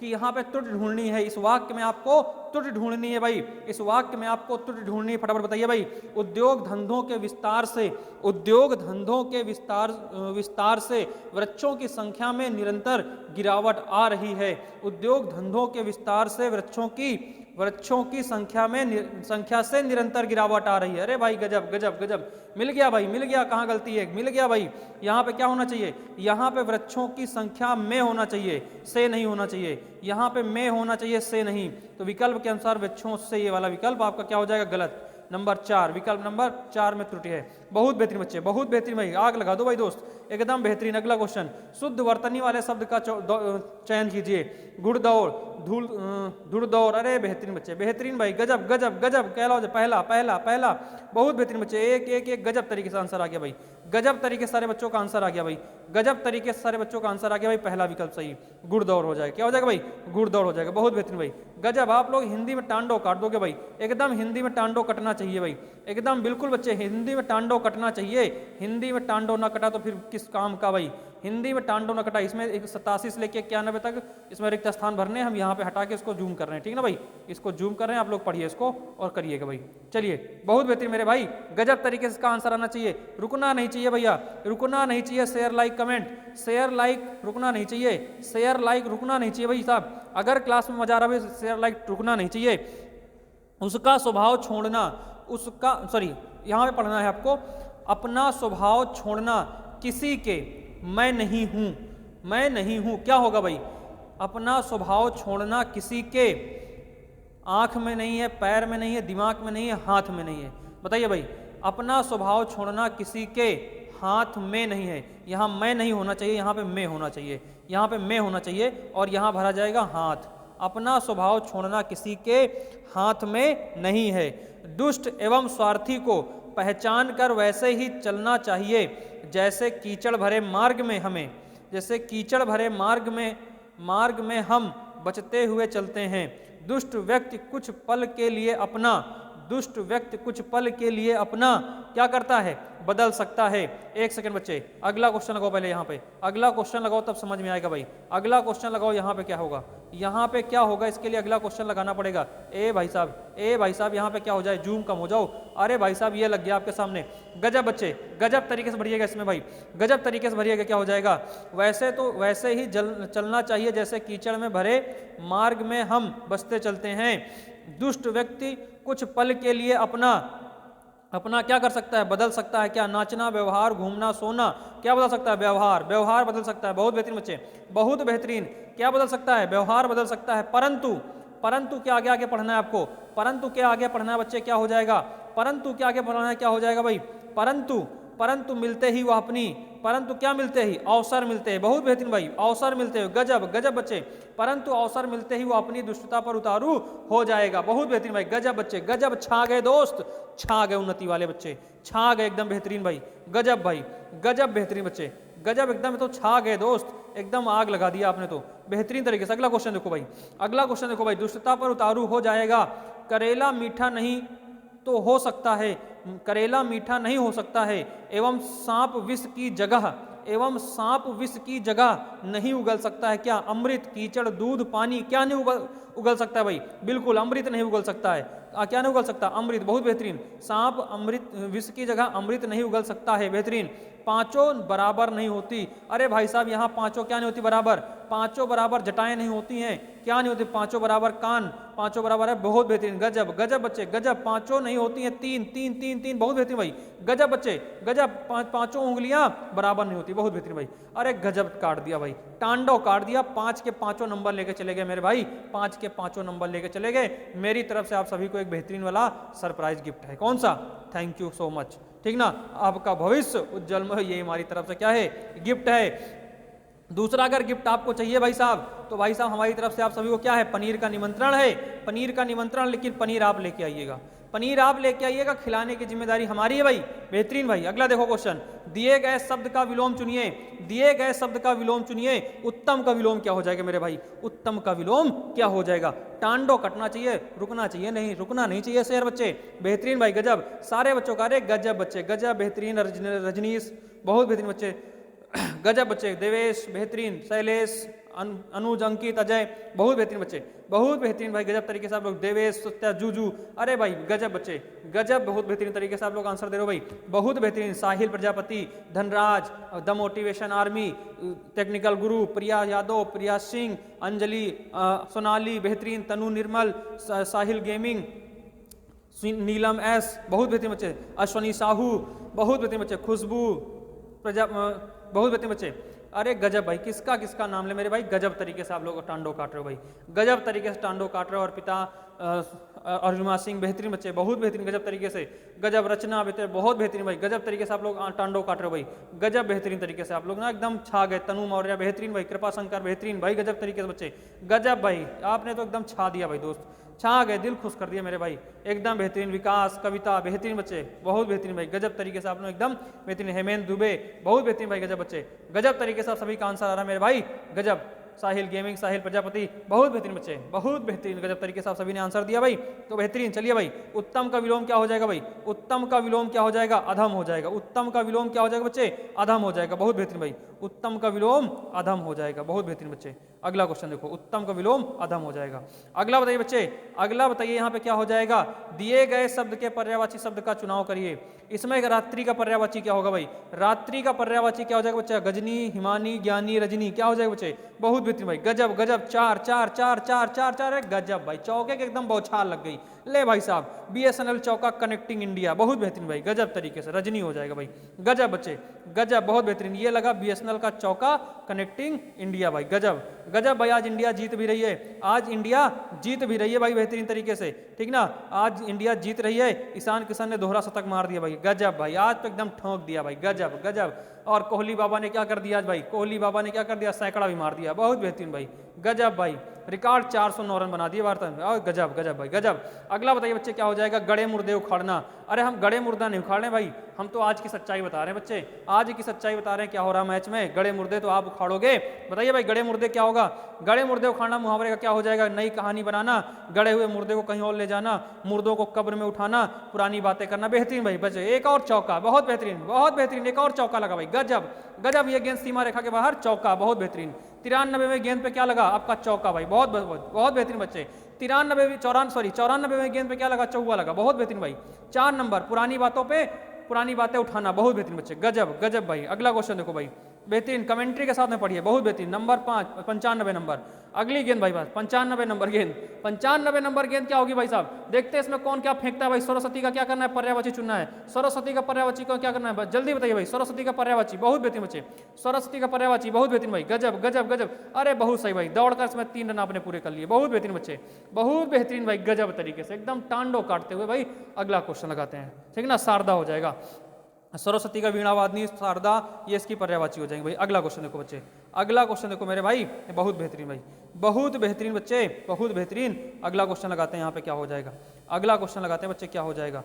कि यहाँ पे त्रुटि ढूंढनी है, इस वाक्य में आपको त्रुटि ढूंढनी है भाई, इस वाक्य में आपको त्रुटि ढूंढनी है, फटाफट बताइए भाई। उद्योग धंधों के विस्तार से, उद्योग धंधों के विस्तार से वृक्षों की संख्या में निरंतर गिरावट आ रही है, उद्योग धंधों के विस्तार से वृक्षों की वृक्षों की संख्या से निरंतर गिरावट आ रही है। अरे भाई गजब गजब गजब, मिल गया भाई, मिल गया। कहाँ गलती है, मिल गया भाई। यहाँ पे क्या होना चाहिए, यहाँ पे वृक्षों की संख्या में होना चाहिए, से नहीं होना चाहिए। यहाँ पे में होना चाहिए, से नहीं। तो विकल्प के अनुसार वृक्षों से, ये वाला विकल्प आपका क्या हो जाएगा, गलत। नंबर 4, विकल्प नंबर 4 में त्रुटि है। बहुत बेहतरीन बच्चे, बहुत बेहतरीन भाई, आग लगा दो भाई दोस्त, एकदम बेहतरीन। अगला क्वेश्चन, शुद्ध वर्तनी वाले शब्द का चयन कीजिए। घुड़दौड़, धुड़दौड़। अरे बेहतरीन बच्चे, बेहतरीन भाई, गजब गजब गजब। कह लो पहला पहला पहला, बहुत बेहतरीन बच्चे, एक एक एक गजब तरीके से आंसर आ गया भाई, गजब तरीके से सारे बच्चों का आंसर आ गया भाई, गजब तरीके से सारे बच्चों का आंसर आ गया भाई। पहला विकल्प सही, घुड़दौड़ हो जाएगा। क्या हो जाएगा भाई, घुड़दौड़ हो जाएगा। बहुत बेहतरीन भाई, गजब। आप लोग हिंदी में टांडो काट दोगे भाई, एकदम हिंदी में टांडो कटना चाहिए भाई, एकदम बिल्कुल बच्चे, हिंदी में टांडो कटना चाहिए। हिंदी में टांडो ना कटा तो फिर किस काम का भाई, हिंदी में टांडो ना कटा। इसमें 87 से लेके 91 तक इसमें रिक्त स्थान भरने, हम यहाँ पे हटा के इसको जूम कर रहे हैं, ठीक ना भाई, इसको जूम कर रहे हैं। आप लोग पढ़िए इसको और करिएगा भाई। चलिए, बहुत बेहतरीन मेरे भाई, गजब तरीके से इसका आंसर आना चाहिए। रुकना नहीं चाहिए भैया, रुकना नहीं चाहिए। Share like comment, share like रुकना नहीं चाहिए, शेयर लाइक रुकना नहीं चाहिए भाई साहब। अगर क्लास में मजा आ रहा है, शेयर लाइक रुकना नहीं चाहिए। उसका स्वभाव छोड़ना, उसका यहाँ पे पढ़ना है आपको, अपना स्वभाव छोड़ना किसी के, मैं नहीं हूं, मैं नहीं हूं। क्या होगा भाई, अपना स्वभाव छोड़ना किसी के, आंख में नहीं है, पैर में नहीं है, दिमाग में नहीं है, हाथ में नहीं है। बताइए भाई, अपना स्वभाव छोड़ना किसी के हाथ में नहीं है। यहाँ मैं नहीं होना चाहिए, यहाँ पे मैं होना चाहिए, यहाँ पे मैं होना चाहिए और यहाँ भरा जाएगा हाथ। अपना स्वभाव छोड़ना किसी के हाथ में नहीं है। दुष्ट एवं स्वार्थी को पहचान कर वैसे ही चलना चाहिए जैसे कीचड़ भरे मार्ग में हमें, जैसे कीचड़ भरे मार्ग में हम बचते हुए चलते हैं। दुष्ट व्यक्ति कुछ पल के लिए अपना, दुष्ट व्यक्ति कुछ पल के लिए अपना क्या करता है, बदल सकता है। एक सेकंड बच्चे, अगला क्वेश्चन लगाओ पहले, यहाँ पे अगला क्वेश्चन लगाओ तब समझ में आएगा भाई। अगला क्वेश्चन लगाओ, यहाँ पे क्या होगा, यहाँ पे क्या होगा, इसके लिए अगला क्वेश्चन लगाना पड़ेगा। ए भाई साहब यहाँ पे क्या हो जाए, जूम कम हो जाओ। अरे भाई साहब ये लग गया आपके सामने, गजब बच्चे, गजब तरीके से भरिएगा इसमें भाई, गजब तरीके से भरिएगा। क्या हो जाएगा, वैसे ही चलना चाहिए जैसे कीचड़ में भरे मार्ग में हम बसते चलते हैं। दुष्ट व्यक्ति कुछ पल के लिए अपना क्या कर सकता है, बदल सकता है। क्या, नाचना, व्यवहार, घूमना, सोना, क्या बदल सकता है, व्यवहार बदल सकता है। बहुत बेहतरीन बच्चे, बहुत बेहतरीन। क्या बदल सकता है, व्यवहार बदल सकता है। परंतु क्या आगे पढ़ना है आपको, परंतु क्या आगे पढ़ना है बच्चे, क्या हो जाएगा, परंतु क्या आगे पढ़ना है, क्या हो जाएगा भाई, परंतु मिलते ही वह अपनी, परंतु क्या मिलते ही, अवसर मिलते हैं। बहुत बेहतरीन भाई, अवसर मिलते हैं, गजब गजब बच्चे। परंतु अवसर मिलते ही वो अपनी दुष्टता पर उतारू हो जाएगा। बहुत बेहतरीन भाई, गजब बच्चे, गजब। छा गए दोस्त, छा गए उन्नति वाले बच्चे, छा गए एकदम बेहतरीन भाई, गजब भाई, गजब बेहतरीन बच्चे, गजब एकदम। तो छा गए दोस्त, एकदम आग लगा दिया आपने तो बेहतरीन तरीके से। अगला क्वेश्चन देखो भाई, अगला क्वेश्चन देखो भाई, दुष्टता पर उतारू हो जाएगा। करेला मीठा नहीं तो हो सकता है, करेला मीठा नहीं हो सकता है, एवं सांप विष की जगह नहीं उगल सकता है। क्या, अमृत, कीचड़, दूध, पानी, क्या नहीं उगल सकता है भाई, बिल्कुल अमृत नहीं उगल सकता है। क्या नहीं उगल सकता, अमृत। बहुत बेहतरीन, सांप अमृत, विष की जगह अमृत नहीं उगल सकता है। बेहतरीन। पांचों बराबर नहीं होती। अरे भाई साहब यहाँ पांचों क्या नहीं होती बराबर, पांचों बराबर जटाएं नहीं होती हैं। क्या नहीं होती, पांचों बराबर कान, पांचों बराबर है। बहुत बेहतरीन, गजब गजब बच्चे, गजब। पांचों नहीं होती हैं, तीन तीन तीन तीन। बहुत बेहतरीन भाई, गजब बच्चे, गजब। पांचों उंगलियां बराबर नहीं होती। बहुत बेहतरीन भाई, अरे गजब काट दिया भाई, टांडव काट दिया। 5 के 5 नंबर लेके चले गए मेरे भाई, 5 के 5 नंबर लेके चले गए। मेरी तरफ से आप सभी को एक बेहतरीन वाला सरप्राइज गिफ्ट है। कौन सा, थैंक यू सो मच, ठीक ना। आपका भविष्य उज्जवल में, ये हमारी तरफ से क्या है, गिफ्ट है। दूसरा अगर गिफ्ट आपको चाहिए भाई साहब, तो भाई साहब हमारी तरफ से आप सभी को क्या है, पनीर का निमंत्रण है, पनीर का निमंत्रण। लेकिन पनीर आप लेके आइएगा, पनीर आप लेके आइएगा, खिलाने की जिम्मेदारी हमारी है भाई। बेहतरीन भाई। अगला देखो क्वेश्चन, दिए गए शब्द का विलोम चुनिए, दिए गए शब्द का विलोम चुनिए। उत्तम का विलोम क्या हो जाएगा मेरे भाई, उत्तम का विलोम क्या हो जाएगा। टांडो कटना चाहिए, रुकना चाहिए नहीं, रुकना नहीं चाहिए शेर बच्चे। बेहतरीन भाई, गजब। सारे बच्चों का, अरे गजब बच्चे, गजब बेहतरीन। रजनीश, बहुत बेहतरीन बच्चे, गजब बच्चे। देवेश बेहतरीन, शैलेश, अनुज, अंकित, अजय बहुत बेहतरीन बच्चे, बहुत बेहतरीन भाई, गजब तरीके से आप लोग। देवेश, सत्या, जूजू, अरे भाई गजब बच्चे, गजब, बहुत बेहतरीन तरीके से आप लोग आंसर दे रहे हो भाई, बहुत बेहतरीन। Sahil Prajapati, Dhanraj, the motivation army, technical Guru, Priya Yadav, प्रिया सिंह, अंजलि, सोनाली बेहतरीन, तनु निर्मल, साहिल गेमिंग, नीलम एस बहुत बेहतरीन बच्चे, अश्वनी साहू बहुत बेहतरीन बच्चे, खुशबू प्रजा बहुत बेहतरीन बच्चे। अरे गजब भाई, किसका किसका नाम ले मेरे भाई, गजब तरीके से आप लोग टांडो काट रहे हो भाई, गजब तरीके से टांडो काट रहे हो। और पिता अर्जुमा सिंह बेहतरीन बच्चे, बहुत बेहतरीन, गजब तरीके से, गजब। रचना बेहतर, बहुत बेहतरीन भाई, गजब तरीके से आप लोग टांडो काट रहे हो भाई, गजब बेहतरीन तरीके से आप लोग ना एकदम छा गए। तनु मौर्य बेहतरीन भाई, कृपा शंकर बेहतरीन भाई, गजब तरीके से बच्चे, गजब भाई, आपने तो एकदम छा दिया भाई दोस्त, छा गए, दिल खुश कर दिया मेरे भाई, एकदम बेहतरीन। विकास, कविता बेहतरीन बच्चे, बहुत बेहतरीन भाई, गजब तरीके से आप लोग एकदम बेहतरीन। हेमेंद्र दुबे बहुत बेहतरीन भाई, गजब बच्चे, गजब तरीके से सभी का आंसर आ रहा है मेरे भाई, गजब। साहिल गेमिंग, साहिल प्रजापति बहुत बेहतरीन बच्चे, बहुत बेहतरीन, गजब तरीके से आप सभी ने आंसर दिया भाई, तो बेहतरीन। चलिए भाई, उत्तम का विलोम क्या हो जाएगा भाई, उत्तम का विलोम क्या हो जाएगा, अधम हो जाएगा। उत्तम का विलोम क्या हो जाएगा बच्चे, अधम हो जाएगा, बहुत बेहतरीन भाई, उत्तम का विलोम अधम हो जाएगा, बहुत बेहतरीन बच्चे। अगला क्वेश्चन देखो, उत्तम का विलोम अधम हो जाएगा। अगला बताइए बच्चे, अगला बताइए यहाँ पे क्या हो जाएगा, दिए गए शब्द के पर्यायवाची शब्द का चुनाव करिए। इसमें रात्रि का पर्यायवाची क्या होगा भाई, रात्रि का पर्यायवाची क्या हो जाएगा बच्चा, गजनी, हिमानी, ज्ञानी, रजनी, क्या हो जाएगा बच्चे, बहुत बेहतरीन भाई, गजब गजब। चार चार चार चार चार चार, गजब भाई, चौके के एकदम बौछार लग गई, ले भाई साहब, BSNL चौका कनेक्टिंग इंडिया, बहुत बेहतरीन भाई, गजब तरीके से, रजनी हो जाएगा भाई, गजब बच्चे, गजब, बहुत बेहतरीन। ये लगा BSNL का चौका कनेक्टिंग इंडिया भाई, गजब गजब भाई। आज इंडिया जीत भी रही है, आज इंडिया जीत भी रही है भाई, बेहतरीन तरीके से, ठीक ना, आज इंडिया जीत रही है। ईशान किशन ने दोहरा शतक मार दिया भाई, गजब भाई, आज तो एकदम ठोक दिया भाई, गजब गजब। और कोहली बाबा ने क्या कर दिया आज भाई, कोहली बाबा ने क्या कर दिया, सैकड़ा भी मार दिया, बहुत बेहतरीन भाई, गजब भाई, रिकॉर्ड 409 रन बना दिए भारत में, गजब गजब भाई, गजब। अगला बताइए बच्चे क्या हो जाएगा, गड़े मुर्दे उखाड़ना। अरे हम गड़े मुर्दा नहीं उखाड़ रहे भाई, हम तो आज की सच्चाई बता रहे हैं बच्चे, आज की सच्चाई बता रहे हैं क्या हो रहा मैच में, गड़े मुर्दे तो आप उखाड़ोगे। बताइए भाई गड़े मुर्दे क्या होगा, गड़े मुर्दे उखाड़ना मुहावरे का क्या हो जाएगा, नई कहानी बनाना, गड़े हुए मुर्दे को कहीं और ले जाना, मुर्दों को कब्र में उठाना, पुरानी बातें करना, बेहतरीन भाई बच्चे। एक और चौका, बहुत बेहतरीन, बहुत बेहतरीन, एक और चौका लगा भाई, गजब गजब। ये गेंद सीमा रेखा के बाहर, चौका, बहुत बेहतरीन। 93वें गेंद पे क्या लगा आपका, चौका भाई, बहुत बहुत बेहतरीन बच्चे। 94वें गेंद पे क्या लगा, चौका लगा, बहुत बेहतरीन भाई। 4 नंबर, पुरानी बातों पे पुरानी बातें उठाना, बहुत बेहतरीन बच्चे, गजब गजब भाई। अगला क्वेश्चन देखो भाई, बेहतरीन, कमेंट्री के साथ में पढ़िए, बहुत बेहतरीन। नंबर 5, 95 नंबर, अगली गेंद भाई, बात 95 नंबर गेंद, 95 नंबर गेंद क्या होगी भाई साहब, देखते हैं इसमें कौन क्या फेंकता है भाई। सरस्वती का क्या करना है, पर्यायवाची चुनना है, सरस्वती का पर्यायवाची को क्या करना है, जल्दी बताइए भाई। सरस्वती का पर्यायवाची, बहुत बेहतरीन बच्चे, सरस्वती का पर्यायवाची, बहुत बेहतरीन भाई, गजब गजब गजब। अरे बहुत सही भाई, दौड़कर इसमें 3 रन आपने पूरे कर लिए, बहुत बेहतरीन बच्चे, बहुत बेहतरीन भाई, गजब तरीके से एकदम टांडो काटते हुए भाई। अगला क्वेश्चन लगाते हैं, ठीक ना, शारदा हो जाएगा, सरस्वती का वीणावादनी, शारदा, ये इसकी पर्यायवाची हो जाएंगे भाई। अगला क्वेश्चन देखो बच्चे, अगला क्वेश्चन देखो मेरे भाई, बहुत बेहतरीन भाई, बहुत बेहतरीन बच्चे, बहुत बेहतरीन। अगला क्वेश्चन लगाते हैं, यहाँ पे क्या हो जाएगा, अगला क्वेश्चन लगाते हैं बच्चे, क्या हो जाएगा,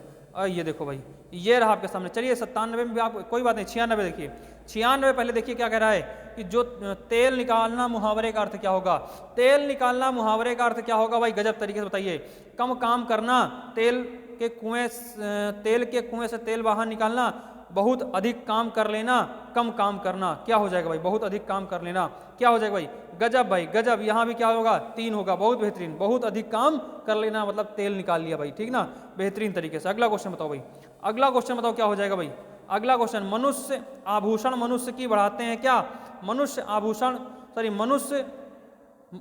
ये देखो भाई, ये रहा आपके सामने। चलिए 97 में भी आप, कोई बात नहीं, 96 देखिए, 96 पहले देखिए क्या कह रहा है कि जो तेल निकालना मुहावरे का अर्थ क्या होगा, तेल निकालना मुहावरे का अर्थ क्या होगा भाई, गजब तरीके से बताइए। कम काम करना, तेल के कुएं से तेल बाहर निकालना, बहुत अधिक काम कर लेना, कम काम करना, क्या हो जाएगा भाई, बहुत अधिक काम कर लेना, क्या हो जाएगा भाई, गजब भाई गजब। यहाँ भी क्या होगा, 3 होगा, बहुत बेहतरीन, बहुत अधिक काम कर लेना मतलब तेल निकाल लिया भाई, ठीक ना, बेहतरीन तरीके से। अगला क्वेश्चन बताओ भाई, अगला क्वेश्चन बताओ क्या हो जाएगा भाई। अगला क्वेश्चन, मनुष्य आभूषण मनुष्य की बढ़ाते हैं क्या, मनुष्य आभूषण, सॉरी मनुष्य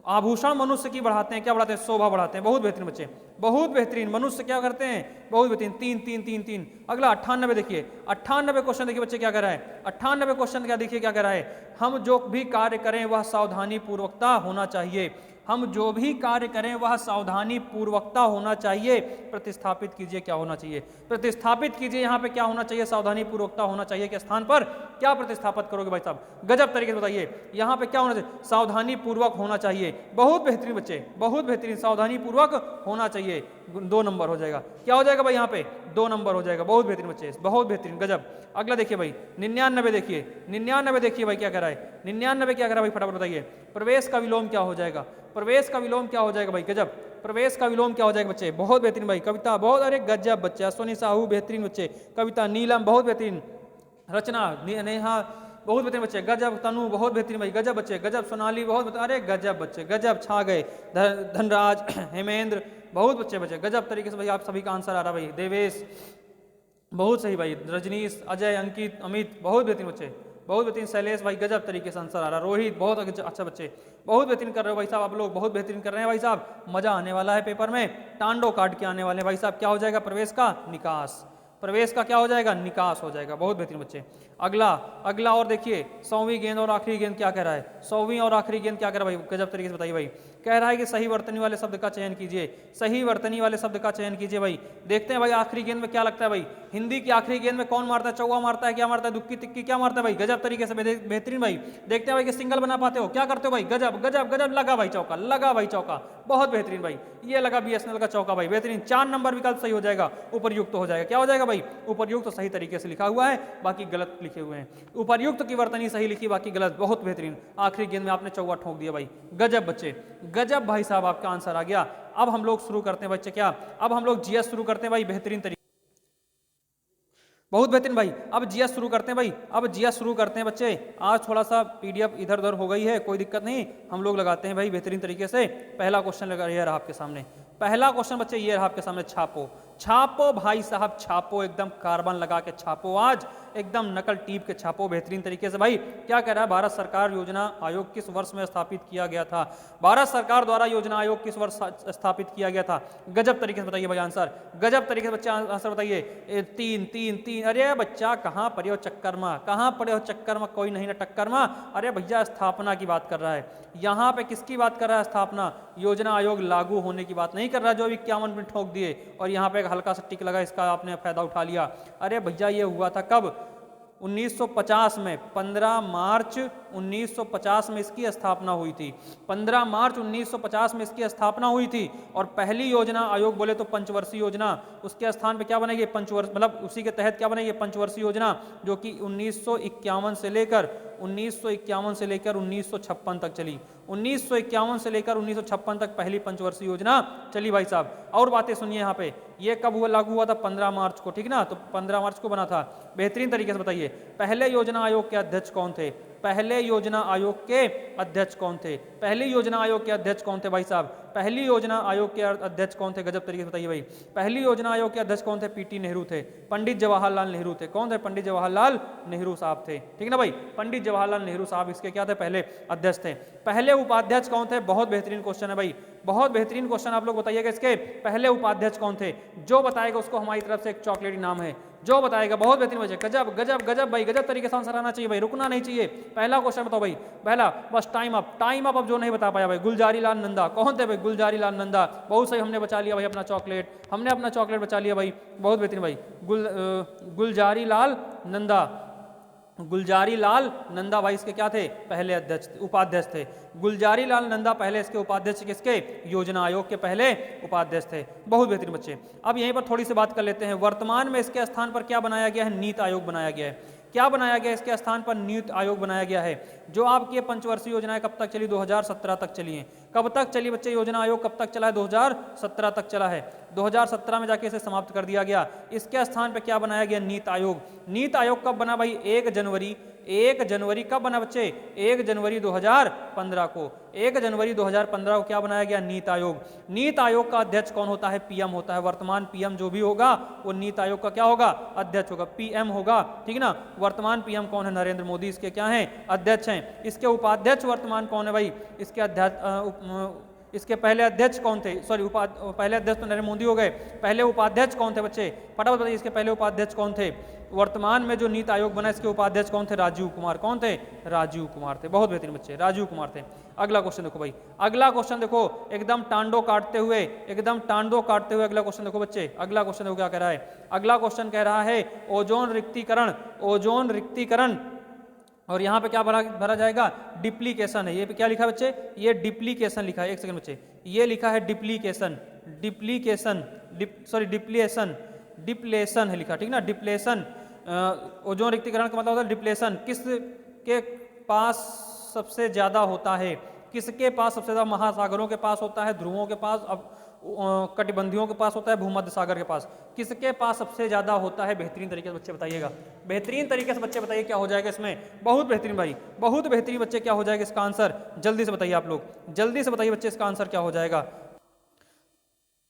आभूषण मनुष्य की बढ़ाते हैं, क्या बढ़ाते हैं, शोभा बढ़ाते हैं, बहुत बेहतरीन बच्चे, बहुत बेहतरीन। मनुष्य क्या करते हैं, बहुत बेहतरीन, 3 3 3 3। अगला 98 देखिए, 98 क्वेश्चन देखिए बच्चे क्या कह रहा है, 98 क्वेश्चन क्या देखिए क्या कह रहा है, हम जो भी कार्य करें वह सावधानी पूर्वकता होना चाहिए, हम जो भी कार्य करें वह सावधानी पूर्वकता होना चाहिए। प्रतिस्थापित कीजिए, क्या होना चाहिए, प्रतिस्थापित कीजिए, यहाँ पे क्या होना चाहिए, सावधानी पूर्वकता होना चाहिए के स्थान पर क्या प्रतिस्थापित करोगे भाई साहब, गजब तरीके से बताइए। यहाँ पे क्या होना चाहिए, सावधानी पूर्वक होना चाहिए, बहुत बेहतरीन बच्चे, बहुत बेहतरीन, सावधानी पूर्वक होना चाहिए, 2 नंबर हो जाएगा, क्या हो जाएगा भाई यहाँ पे 2 नंबर हो जाएगा, बहुत बेहतरीन बच्चे, बहुत बेहतरीन, गजब। अगला देखिए भाई 99 देखिए, 99 देखिए भाई क्या कह रहा है, 99 क्या कह रहा है भाई, फटाफट बताइए। प्रवेश का विलोम क्या हो जाएगा, प्रवेश का विलोम क्या हो जाएगा भाई, गजब, प्रवेश का विलोम क्या हो जाएगा बच्चे, बहुत बेहतरीन भाई। कविता, बहुत, अरे गजब बच्चे, अश्वनी साहू बेहतरीन बच्चे, कविता, नीलम बहुत बेहतरीन, रचना, नेहा बहुत बेहतरीन बच्चे, गजब। तनु बहुत बेहतरीन भाई, गजब बच्चे, गजब। सोनाली बहुत अरे गजब बच्चे, गजब, छा गए। धनराज, हेमेंद्र, बहुत बच्चे बच्चे, गजब तरीके से भाई आप सभी का आंसर आ रहा भाई। देवेश बहुत सही भाई, रजनीश, अजय, अंकित, अमित, बहुत बेहतरीन बच्चे, बहुत बेहतरीन। शैलेश भाई गजब तरीके से आंसर आ रहा। रोहित बहुत अच्छा बच्चे, बहुत बेहतरीन कर रहे हो भाई साहब, आप लोग बहुत बेहतरीन कर रहे हैं भाई साहब। मजा आने वाला है पेपर में, टांडो काट के आने वाले हैं भाई साहब। क्या हो जाएगा प्रवेश का? निकास। प्रवेश का क्या हो जाएगा? निकास हो जाएगा। बहुत बेहतरीन बच्चे। अगला अगला और देखिए, 100वीं गेंद और आखिरी गेंद क्या कह रहा है? 100वीं और आखिरी गेंद क्या कह रहा है भाई? गजब तरीके से बताइए भाई। कह रहा है कि सही वर्तनी वाले शब्द का चयन कीजिए, सही वर्तनी वाले शब्द का चयन कीजिए भाई। देखते हैं भाई आखिरी गेंद में क्या लगता है भाई। हिंदी की आखिरी गेंद में कौन मारता है? चौवा मारता है, क्या मारता है? दुक्की तिक्की क्या मारता है भाई? गजब तरीके से बेहतरीन भाई। देखते हैं भाई कि सिंगल बना पाते हो, क्या करते हो भाई? गजब गजब गजब, लगा भाई चौका, लगा भाई चौका, बहुत बेहतरीन भाई। ये लगा बीएसएनएल का चौका भाई, बेहतरीन। 4 नंबर विकल्प सही हो जाएगा, उपर्युक्त हो जाएगा। क्या हो जाएगा भाई? उपर्युक्त तो सही तरीके से लिखा हुआ है, बाकी गलत लिखे हुए हैं। उपर्युक्त की वर्तनी सही लिखी, बाकी गलत। बहुत बेहतरीन, आखिरी गेंद में आपने चौवा ठोक दिया भाई, गजब बच्चे, गजब भाई साहब, आपका आंसर आ गया। अब हम लोग शुरू करते हैं बच्चे, क्या अब हम लोग जीएस शुरू करते हैं भाई, बेहतरीन तरीके, बहुत बेहतरीन भाई। अब जीएस शुरू करते हैं भाई, अब जीएस शुरू करते हैं बच्चे। आज थोड़ा सा पीडीएफ इधर उधर हो गई है, कोई दिक्कत नहीं, हम लोग लगाते हैं भाई बेहतरीन तरीके से। पहला क्वेश्चन लगा ये रहा आपके सामने, पहला क्वेश्चन बच्चे ये रहा आपके सामने। छापो, छापो भाई साहब, छापो, एकदम कार्बन लगा के छापो, आज एकदम नकल टीप के छापो बेहतरीन तरीके से भाई। क्या कह रहा है? भारत सरकार योजना आयोग किस वर्ष में स्थापित किया गया था? भारत सरकार द्वारा योजना आयोग किस वर्ष स्थापित किया गया था? गजब तरीके से बताइए भाई आंसर, गजब तरीके से बच्चा आंसर बताइए। 3 3 3, अरे बच्चा कहाँ पड़े हो चक्कर में, कहाँ पड़े हो चक्कर में, कोई नहीं ना टक्कर में। अरे भैया स्थापना की बात कर रहा है, यहाँ पे किसकी बात कर रहा है? स्थापना, योजना आयोग लागू होने की बात नहीं कर रहा, जो अभी 51 में ठोक दिए और यहाँ पे हल्का सा टिक लगा, इसका आपने फायदा उठा लिया। अरे भैया ये हुआ था कब? 1950 में, 15 मार्च 1950 में इसकी स्थापना हुई थी। 15 मार्च 1950 में इसकी स्थापना हुई थी। और पहली योजना आयोग बोले तो पंचवर्षीय योजना, उसके स्थान पे क्या बनेगी? पंचवर्ष, मतलब उसी के तहत क्या बनेगी? पंचवर्षीय योजना, जो कि 1951 से लेकर 1956 तक चली। 1951 से लेकर 1956 तक पहली पंचवर्षीय योजना चली भाई साहब। और बातें सुनिए यहाँ पे, ये कब हुआ लागू हुआ था? 15 मार्च को, ठीक ना? तो 15 मार्च को बना था। बेहतरीन तरीके से बताइए, पहले योजना आयोग के अध्यक्ष कौन थे? पहले योजना आयोग के अध्यक्ष कौन थे? पहली योजना आयोग के अध्यक्ष कौन थे भाई साहब? पहली योजना आयोग के अध्यक्ष कौन थे? गजब तरीके से बताइए भाई। पहली योजना आयोग के अध्यक्ष कौन थे? पीटी नेहरू थे, पंडित जवाहरलाल नेहरू थे। कौन थे? पंडित जवाहरलाल नेहरू साहब थे, ठीक ना भाई? पंडित जवाहरलाल नेहरू साहब इसके क्या थे? पहले अध्यक्ष थे। पहले उपाध्यक्ष कौन थे? बहुत बेहतरीन क्वेश्चन है भाई, बहुत बेहतरीन क्वेश्चन। आप लोग बताइएगा इसके पहले उपाध्यक्ष कौन थे? जो बताएगा उसको हमारी तरफ से एक चॉकलेट इनाम है, जो बताएगा। बहुत बेहतरीन बच्चे, गजब गजब गजब भाई, गजब तरीके से आंसर आना चाहिए भाई, रुकना नहीं चाहिए। पहला क्वेश्चन बताओ भाई, पहला, बस टाइम अप, टाइम अप। अब जो नहीं बता पाया भाई, गुलजारी लाल नंदा, कौन थे भाई? गुलजारी लाल नंदा, बहुत सही, हमने बचा लिया भाई अपना चॉकलेट, हमने अपना चॉकलेट बचा लिया भाई, बहुत बेहतरीन भाई। गुलजारी लाल नंदा, गुलजारी लाल नंदा भाई इसके क्या थे? पहले अध्यक्ष, उपाध्यक्ष थे। गुलजारी लाल नंदा पहले इसके उपाध्यक्ष, किसके? योजना आयोग के पहले उपाध्यक्ष थे। बहुत बेहतरीन बच्चे। अब यहीं पर थोड़ी सी बात कर लेते हैं, वर्तमान में इसके स्थान पर क्या बनाया गया है? नीति आयोग बनाया गया है। क्या बनाया गया? इसके स्थान पर नीति आयोग बनाया गया है। जो आपकी पंचवर्षीय योजनाएं कब तक चली? 2017 तक चली हैं। कब तक चली बच्चे योजना आयोग? कब तक चला है? 2017 तक चला है। 2017 में जाके इसे समाप्त कर दिया गया। इसके स्थान पर क्या बनाया गया? नीति आयोग। नीति आयोग कब बना भाई? 1 जनवरी कब बना बच्चे? 1 जनवरी 2015 को, 1 जनवरी 2015 को क्या बनाया गया? नीति आयोग। नीति आयोग का अध्यक्ष कौन होता है? पीएम होता है। वर्तमान पीएम जो भी होगा वो नीति आयोग का क्या होगा? अध्यक्ष होगा, पीएम होगा, ठीक ना? वर्तमान पीएम कौन है? नरेंद्र मोदी इसके क्या हैं? अध्यक्ष हैं। इसके उपाध्यक्ष वर्तमान कौन है भाई? इसके अध्यक्ष, इसके पहले अध्यक्ष कौन थे? सॉरी, पहले अध्यक्ष तो नरेंद्र मोदी हो गए, पहले उपाध्यक्ष कौन थे बच्चे? फटाफट बताइए, इसके पहले उपाध्यक्ष कौन थे? वर्तमान में जो नीति आयोग बना इसके उपाध्यक्ष कौन थे? राजीव कुमार। कौन थे? राजीव कुमार थे। बहुत बेहतरीन बच्चे, राजीव कुमार थे। अगला क्वेश्चन देखो भाई, अगला क्वेश्चन देखो, एकदम टांडो काटते हुए, एकदम टांडो काटते हुए अगला क्वेश्चन देखो बच्चे। अगला क्वेश्चन देखो क्या कह रहा है। अगला क्वेश्चन कह रहा है ओजोन रिक्तीकरण, ओजोन रिक्तीकरण, और यहाँ पे क्या भरा जाएगा? डिप्लीकेशन है। ये पे क्या लिखा है बच्चे? ये डिप्लीकेशन लिखा है। एक सेकंड बच्चे, ये लिखा है डिप्लीकेशन, डिप्लीकेशन, सॉरी डिप्लेशन, डिप्लेशन है लिखा, ठीक ना? डिप्लेशन, ओजोन रिक्तीकरण का मतलब होता है डिप्लेशन। किस के पास सबसे ज्यादा होता है? किसके पास सबसे ज़्यादा? महासागरों के पास होता है, ध्रुवों के पास, अब कटिबंधियों के पास होता है, भूमध्य सागर के पास। किसके पास सबसे ज़्यादा होता है? बेहतरीन तरीके से बच्चे बताइएगा, बेहतरीन तरीके से बच्चे बताइए क्या हो जाएगा इसमें। बहुत बेहतरीन भाई, बहुत बेहतरीन बच्चे, क्या हो जाएगा इसका आंसर? जल्दी से बताइए आप लोग, जल्दी से बताइए बच्चे इसका आंसर क्या हो जाएगा।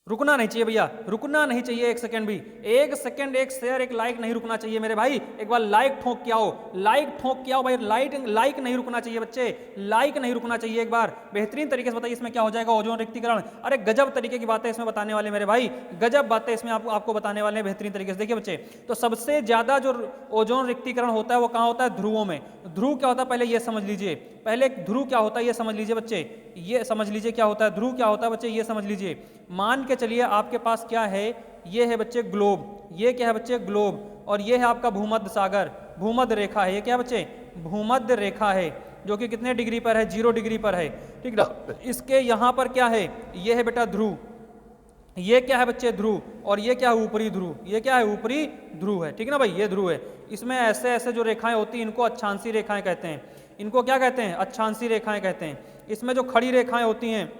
रुकना नहीं चाहिए भैया, रुकना नहीं चाहिए एक सेकंड भी, एक सेकंड, एक शेयर, एक लाइक नहीं रुकना चाहिए मेरे भाई। एक बार लाइक ठोक के आओ, लाइक ठोक के आओ भाई, लाइक नहीं रुकना चाहिए बच्चे, लाइक नहीं रुकना चाहिए। एक बार बेहतरीन तरीके से बताइए इसमें क्या हो जाएगा। ओजोन रिक्तीकरण, अरे गजब तरीके की बातें इसमें बताने वाले मेरे भाई, गजब बातें इसमें आपको बताने वाले हैं बेहतरीन तरीके से। देखिए बच्चे, तो सबसे ज्यादा जो ओजोन रिक्तीकरण होता है वो कहाँ होता है? ध्रुवों में। ध्रुव क्या होता है पहले ये समझ लीजिए, पहले ध्रुव क्या होता है ये समझ लीजिए बच्चे, ये समझ लीजिए क्या होता है ध्रुव, क्या होता है बच्चे ये समझ लीजिए। मान के चलिए आपके पास क्या है, ये है बच्चे ग्लोब, ये क्या है बच्चे? ग्लोब। और ये है आपका भूमध्य सागर, भूमध्य रेखा है, ये क्या है बच्चे? भूमध्य रेखा है, जो कि कितने डिग्री पर है? 0 डिग्री पर है, ठीक ना। इसके यहाँ पर क्या है? ये है बेटा ध्रुव, ये क्या है बच्चे? ध्रुव। और ये क्या है? ऊपरी ध्रुव, ये क्या है? ऊपरी ध्रुव है, ठीक ना भाई, ये ध्रुव है। इसमें ऐसे ऐसे जो रेखाएं होती हैं इनको अक्षांशीय रेखाएं कहते हैं, इनको क्या कहते हैं? अक्षांशीय रेखाएं कहते हैं। इसमें जो खड़ी रेखाएं होती हैं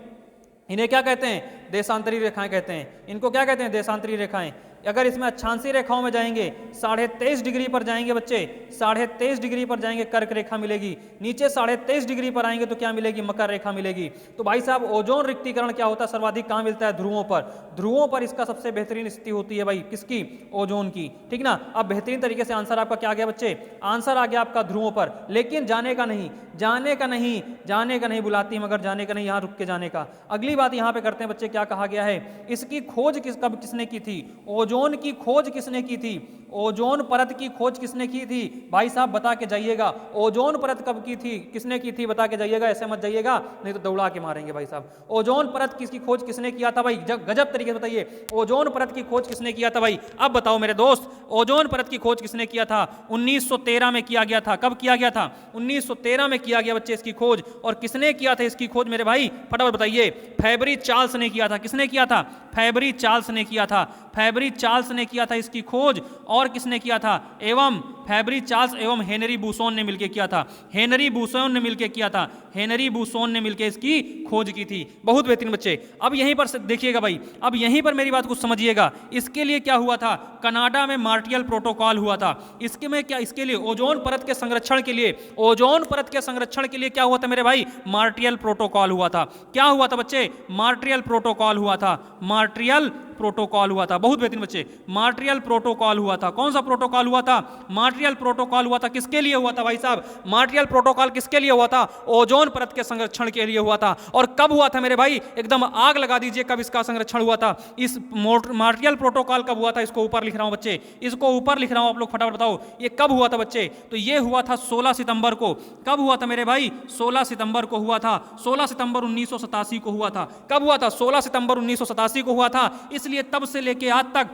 इन्हें क्या कहते हैं? देशांतरी रेखाएं कहते हैं। इनको क्या कहते हैं? देशांतरी रेखाएं। अगर इसमें अक्षांशीय रेखाओं में जाएंगे 23.5 डिग्री पर जाएंगे बच्चे, 23.5 डिग्री पर जाएंगे कर्क रेखा मिलेगी, नीचे 23.5 डिग्री पर आएंगे तो क्या मिलेगी? मकर रेखा मिलेगी। तो भाई साहब ओजोन रिक्तीकरण क्या होता है? सर्वाधिक कहाँ मिलता है? ध्रुवों पर, ध्रुवों पर इसका सबसे बेहतरीन स्थिति होती है भाई, किसकी? ओजोन की, ठीक ना। अब बेहतरीन तरीके से आंसर आपका क्या आ गया बच्चे? आंसर आ गया आपका ध्रुवों पर। लेकिन जाने का नहीं, जाने का नहीं, जाने का नहीं, बुलाती मगर जाने का नहीं, यहाँ रुक के जाने का। अगली बात यहाँ पे करते हैं बच्चे, क्या कहा गया है? इसकी खोज कब किसने की थी? ओजोन की खोज किसने की थी? ओजोन परत की खोज किसने की थी? भाई साहब बता के जाइएगा, ओजोन परत कब की थी, किसने की थी? बता के जाइएगा, ऐसे मत जाइएगा नहीं तो दौड़ा के मारेंगे भाई साहब। ओजोन परत किसकी खोज किसने किया था भाई? गजब तरीके से बताइए, ओजोन परत की खोज किसने किया था भाई? अब बताओ मेरे दोस्त, ओजोन परत की खोज किसने किया था? 1913 में किया गया था। कब किया गया था? 1913 में किया गया बच्चे इसकी खोज। और किसने किया था इसकी खोज मेरे भाई? फटाफट बताइए। फैबरी चार्ल्स ने किया था। किसने किया था? फैबरी चार्ल्स ने किया था, फैबरी चार्ल्स ने किया था इसकी खोज। और किसने किया था? एवं फैबरी चार्ल्स एवं हेनरी बुसोन ने मिलकर किया था, हेनरी बुसोन ने मिलकर किया था, हेनरी बुसोन ने मिलकर इसकी खोज की थी। बहुत बेहतरीन बच्चे। अब यहीं पर देखिएगा भाई, अब यहीं पर मेरी बात कुछ समझिएगा। इसके लिए क्या हुआ था? कनाडा में मार्टियल प्रोटोकॉल हुआ था। इसके में क्या? इसके लिए ओजोन परत के संरक्षण के लिए, ओजोन परत के संरक्षण के लिए क्या हुआ था मेरे भाई? मार्टियल प्रोटोकॉल हुआ था। क्या हुआ था बच्चे? मार्टियल प्रोटोकॉल हुआ था, मार्टियल प्रोटोकॉल हुआ था। बहुत बेहतरीन बच्चे, मार्टियल प्रोटोकॉल हुआ था। कौन सा प्रोटोकॉल हुआ था? मार्टियल प्रोटोकॉल हुआ था। किसके लिए हुआ था भाई साहब? मार्टियल प्रोटोकॉल किसके लिए हुआ था? ओजोन परत के संरक्षण के लिए हुआ था। और कब हुआ था मेरे भाई? एकदम आग लगा दीजिए, कब इसका संरक्षण हुआ था? इस मार्टियल प्रोटोकॉल कब हुआ था? इसको ऊपर लिख रहा हूं बच्चे, इसको ऊपर लिख रहा हूं, आप लोग फटाफट बताओ ये कब हुआ था बच्चे? तो ये हुआ था 16 सितंबर को। कब हुआ था मेरे भाई? 16 सितंबर को हुआ था, 16 सितंबर 1987 को हुआ था। कब हुआ था? 16 सितंबर 1987 को हुआ था। इसलिए तब से लेके आज तक,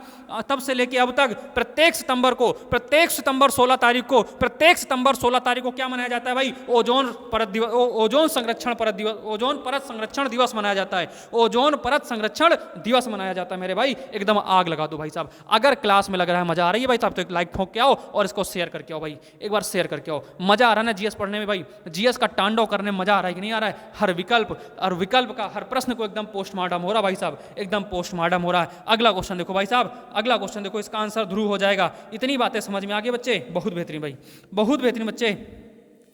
तब से लेके अब तक प्रत्येक सितंबर को, प्रत्येक सितंबर 16 तारीख को, प्रत्येक सितंबर 16 तारीख को क्या मनाया जाता है भाई? ओजोन परत दिवस, ओजोन संरक्षण परत दिवस, ओजोन परत संरक्षण दिवस मनाया जाता है। ओजोन परत संरक्षण दिवस मनाया जाता है मेरे भाई। एकदम आग लगा दो भाई साहब। अगर क्लास में लग रहा है मजा आ रही है भाई साहब तो एक लाइक ठोक के आओ और इसको शेयर करके आओ भाई, एक बार शेयर करके आओ। मजा आ रहा है ना जीएस पढ़ने में भाई? जीएस का तांडव करने में मजा आ रहा है कि नहीं आ रहा है? हर विकल्प और विकल्प का हर प्रश्न को एकदम पोस्टमार्टम हो रहा भाई साहब, एकदम पोस्टमार्टम हो रहा है। अगला क्वेश्चन देखो भाई साहब, अगला क्वेश्चन देखो, इसका आंसर ध्रुव हो जाएगा। इतनी बातें समझ में आ गई बच्चे? बहुत बेहतरीन भाई, बहुत बेहतरीन बच्चे।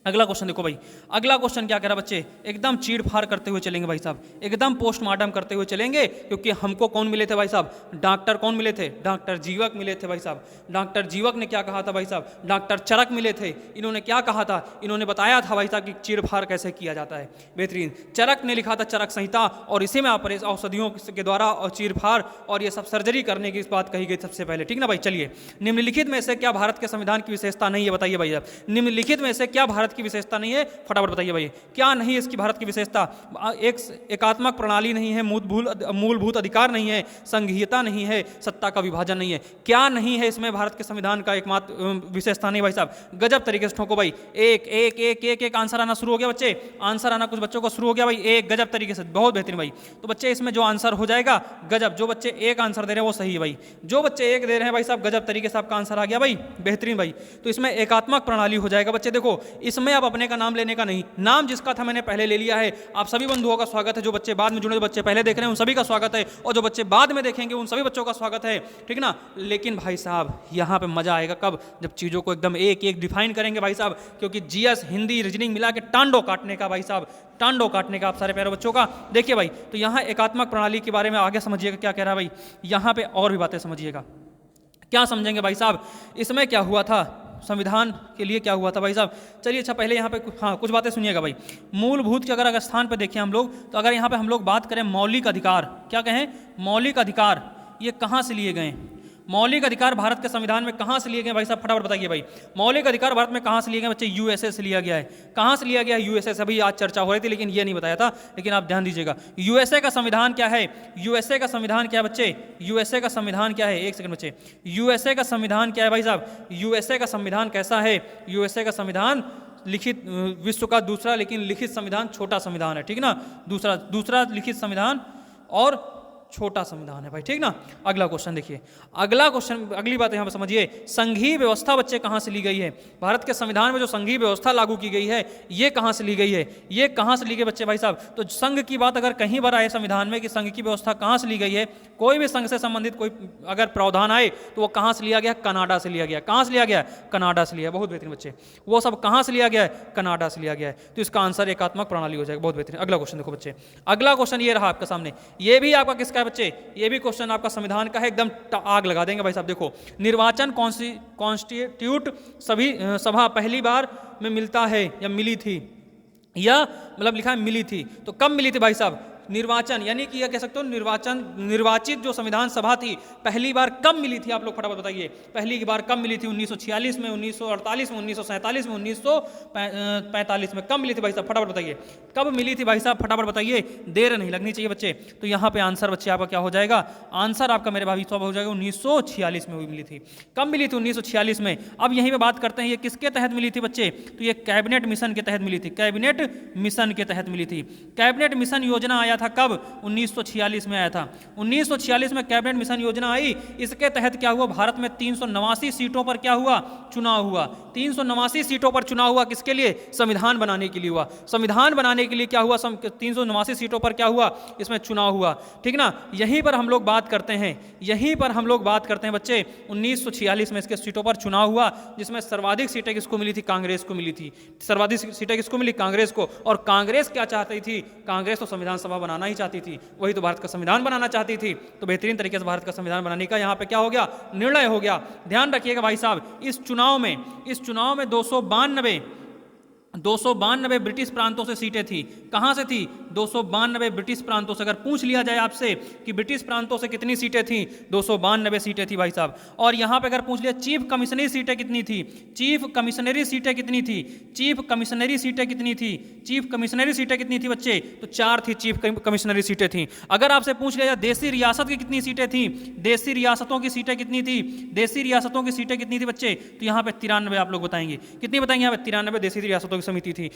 अगला क्वेश्चन देखो भाई, अगला क्वेश्चन क्या कह रहा बच्चे? एकदम चीड़ फाड़ करते हुए चलेंगे भाई साहब, एकदम पोस्टमार्टम करते हुए चलेंगे। क्योंकि हमको कौन मिले थे भाई साहब? डॉक्टर कौन मिले थे? डॉक्टर जीवक मिले थे भाई साहब। डॉक्टर जीवक ने क्या कहा था भाई साहब? डॉक्टर चरक मिले थे। इन्होंने क्या कहा था? इन्होंने बताया था भाई साहब कि चीड़ फाड़ कैसे किया जाता है। बेहतरीन। चरक ने लिखा था चरक संहिता, और इसी में औषधियों के द्वारा और चीड़ फाड़ और ये सब सर्जरी करने की इस बात कही गई सबसे पहले, ठीक ना भाई? चलिए, निम्नलिखित में से क्या भारत के संविधान की विशेषता नहीं है? बताइए भाई साहब, निम्नलिखित में से क्या भारत की विशेषता नहीं है? फटाफट बताइए भाई, क्या नहीं है इसकी भारत की विशेषता? एक एकात्मक प्रणाली नहीं है, मूलभूत अधिकार नहीं है, संघीयता नहीं है, सत्ता का विभाजन नहीं है। क्या नहीं है इसमें भारत के संविधान का एकमात्र विशेषता नहीं भाई साहब? गजब तरीके से ठोको भाई। एक एक एक एक एक आंसर आना शुरू हो गया बच्चे, आंसर आना कुछ बच्चों को शुरू हो गया भाई। एक गजब तरीके से, बहुत बेहतरीन भाई। तो बच्चे इसमें जो आंसर हो जाएगा गजब, जो बच्चे एक आंसर दे रहे हैं वो सही है भाई, जो बच्चे एक दे रहे हैं भाई साहब गजब तरीके से आपका आंसर आ गया भाई, बेहतरीन भाई। तो इसमें एकात्मक प्रणाली हो जाएगा बच्चे। देखो इस इसमें अब अपने का नाम लेने का नहीं, नाम जिसका था मैंने पहले ले लिया है। आप सभी बंधुओं का स्वागत है, जो बच्चे बाद में जुड़े, जो बच्चे पहले देख रहे हैं उन सभी का स्वागत है, और जो बच्चे बाद में देखेंगे उन सभी बच्चों का स्वागत है, ठीक ना। लेकिन भाई साहब यहाँ पे मजा आएगा कब, जब चीज़ों को एकदम एक एक डिफाइन करेंगे भाई साहब, क्योंकि जीएस हिंदी रीजनिंग मिला के टांडो काटने का भाई साहब, टांडो काटने का आप सारे प्यारे बच्चों का। देखिए भाई, तो यहाँ एकात्मक प्रणाली के बारे में आगे समझिएगा क्या कह रहा है भाई, यहाँ पे और भी बातें समझिएगा। क्या समझेंगे भाई साहब, इसमें क्या हुआ था, संविधान के लिए क्या हुआ था भाई साहब। चलिए अच्छा, पहले यहाँ पे हाँ कुछ बातें सुनिएगा भाई। मूलभूत के अगर स्थान पे देखें हम लोग, तो अगर यहाँ पे हम लोग बात करें मौलिक अधिकार, क्या कहें, मौलिक अधिकार, ये कहाँ से लिए गए, मौलिक अधिकार भारत के संविधान में कहाँ से लिए गए भाई साहब, फटाफट बताइए भाई। मौलिक अधिकार भारत में कहाँ से लिए गए बच्चे, यूएसए से लिया गया है। कहाँ से लिया गया है, यूएसए से। अभी आज चर्चा हो रही थी लेकिन ये नहीं बताया था, लेकिन आप ध्यान दीजिएगा। यूएसए का संविधान क्या है, यूएसए का संविधान क्या है बच्चे, यूएसए का संविधान क्या है, एक सेकंड बच्चे, यूएसए का संविधान क्या है भाई साहब, यूएसए का संविधान कैसा है, यूएसए का संविधान लिखित, विश्व का दूसरा लेकिन लिखित संविधान, छोटा संविधान है, ठीक ना, दूसरा लिखित संविधान और छोटा संविधान है भाई, ठीक ना। अगला क्वेश्चन देखिए, अगला क्वेश्चन, अगली बात यहाँ पर समझिए, संघीय व्यवस्था बच्चे कहाँ से ली गई है, भारत के संविधान में जो संघीय व्यवस्था लागू की गई है ये कहाँ से ली गई है, ये कहाँ से ली गई बच्चे भाई साहब। तो संघ की बात अगर कहीं बार आए संविधान में कि संघ की व्यवस्था कहाँ से ली गई है, कोई भी संघ से संबंधित कोई अगर प्रावधान आए तो वो कहाँ से लिया गया, कनाडा से लिया गया। कहाँ से लिया गया, कनाडा से लिया। बहुत बेहतरीन बच्चे, वो सब कहाँ से लिया गया है, कनाडा से लिया गया है। तो इसका आंसर एकात्मक प्रणाली हो जाएगा। बहुत बेहतरीन। अगला क्वेश्चन देखो बच्चे, अगला क्वेश्चन ये रहा आपके सामने, ये भी आपका किसका है बच्चे, ये भी क्वेश्चन आपका संविधान का है, एकदम आग लगा देंगे भाई साहब। देखो, निर्वाचन कॉन्स्टिट्यूट सभा पहली बार में मिलता है या मिली थी, या मतलब लिखा है मिली थी, तो कब मिली थी भाई साहब, निर्वाचन यानी कि यह कह सकते हो निर्वाचित जो संविधान सभा थी पहली बार कब मिली थी, आप लोग फटाफट बताइए। पहली बार कब मिली थी, 1946 में, 1948 में, 1947 में, 1945 में, कब मिली थी भाई साहब, फटाफट बताइए कब मिली थी भाई साहब, फटाफट बताइए, देर नहीं लगनी चाहिए बच्चे। तो यहाँ पे आंसर बच्चे आपका क्या हो जाएगा, आंसर आपका मेरे भाई साहब हो जाएगा 1946 में मिली थी। कब मिली थी, 1946 में। अब यहीं पे बात करते हैं ये किसके तहत मिली थी बच्चे, तो ये कैबिनेट मिशन के तहत मिली थी, कैबिनेट मिशन के तहत मिली थी। कैबिनेट मिशन योजना आया था कब, 1946 में आया था। 1946 में कैबिनेट मिशन योजना आई, इसके तहत क्या हुआ, भारत में 389 सीटों पर क्या हुआ, चुनाव हुआ। 389 सीटों पर चुनाव हुआ, किसके लिए, संविधान बनाने के लिए हुआ। संविधान बनाने के लिए क्या हुआ, 389 सीटों पर क्या हुआ, इसमें चुनाव हुआ, ठीक ना। यहीं पर हम लोग बात करते हैं, यहीं पर हम लोग बात करते हैं बच्चे, 1946 में इसके सीटों पर चुनाव हुआ, जिसमें सर्वाधिक सीटें किसको मिली थी, कांग्रेस को मिली थी। सर्वाधिक सीटें किसको मिली, कांग्रेस को। और कांग्रेस क्या चाहती थी, कांग्रेस तो संविधान सभा बनाना ही चाहती थी, वही तो भारत का संविधान बनाना चाहती थी। तो बेहतरीन तरीके से भारत का संविधान बनाने का यहाँ पे क्या हो गया, निर्णय हो गया। ध्यान रखिएगा भाई साहब, इस चुनाव में 292 ब्रिटिश प्रांतों से सीटें थी। कहां से थी, 292 ब्रिटिश प्रांतों से। अगर पूछ लिया जाए आपसे कि ब्रिटिश प्रांतों से कितनी सीटें थी, 292 सीटें थी भाई साहब। और यहां पे अगर पूछ लिया चीफ कमिश्नरी सीटें कितनी थी, चीफ कमिश्नरी सीटें कितनी थी, चीफ कमिश्नरी सीटें कितनी थी, चीफ कमिश्नरी सीटें कितनी थी बच्चे, तो 4 थी चीफ कमिश्नरी सीटें थी। अगर आपसे पूछ लिया जाए देसी रियासत की कितनी सीटें थी, देसी रियासतों की सीटें कितनी थी, देसी रियासतों की सीटें कितनी थी बच्चे, तो यहाँ पे 93 आप लोग बताएंगे। कितनी बताएंगे यहाँ पे, 93 देसी रियासतों समिति थी,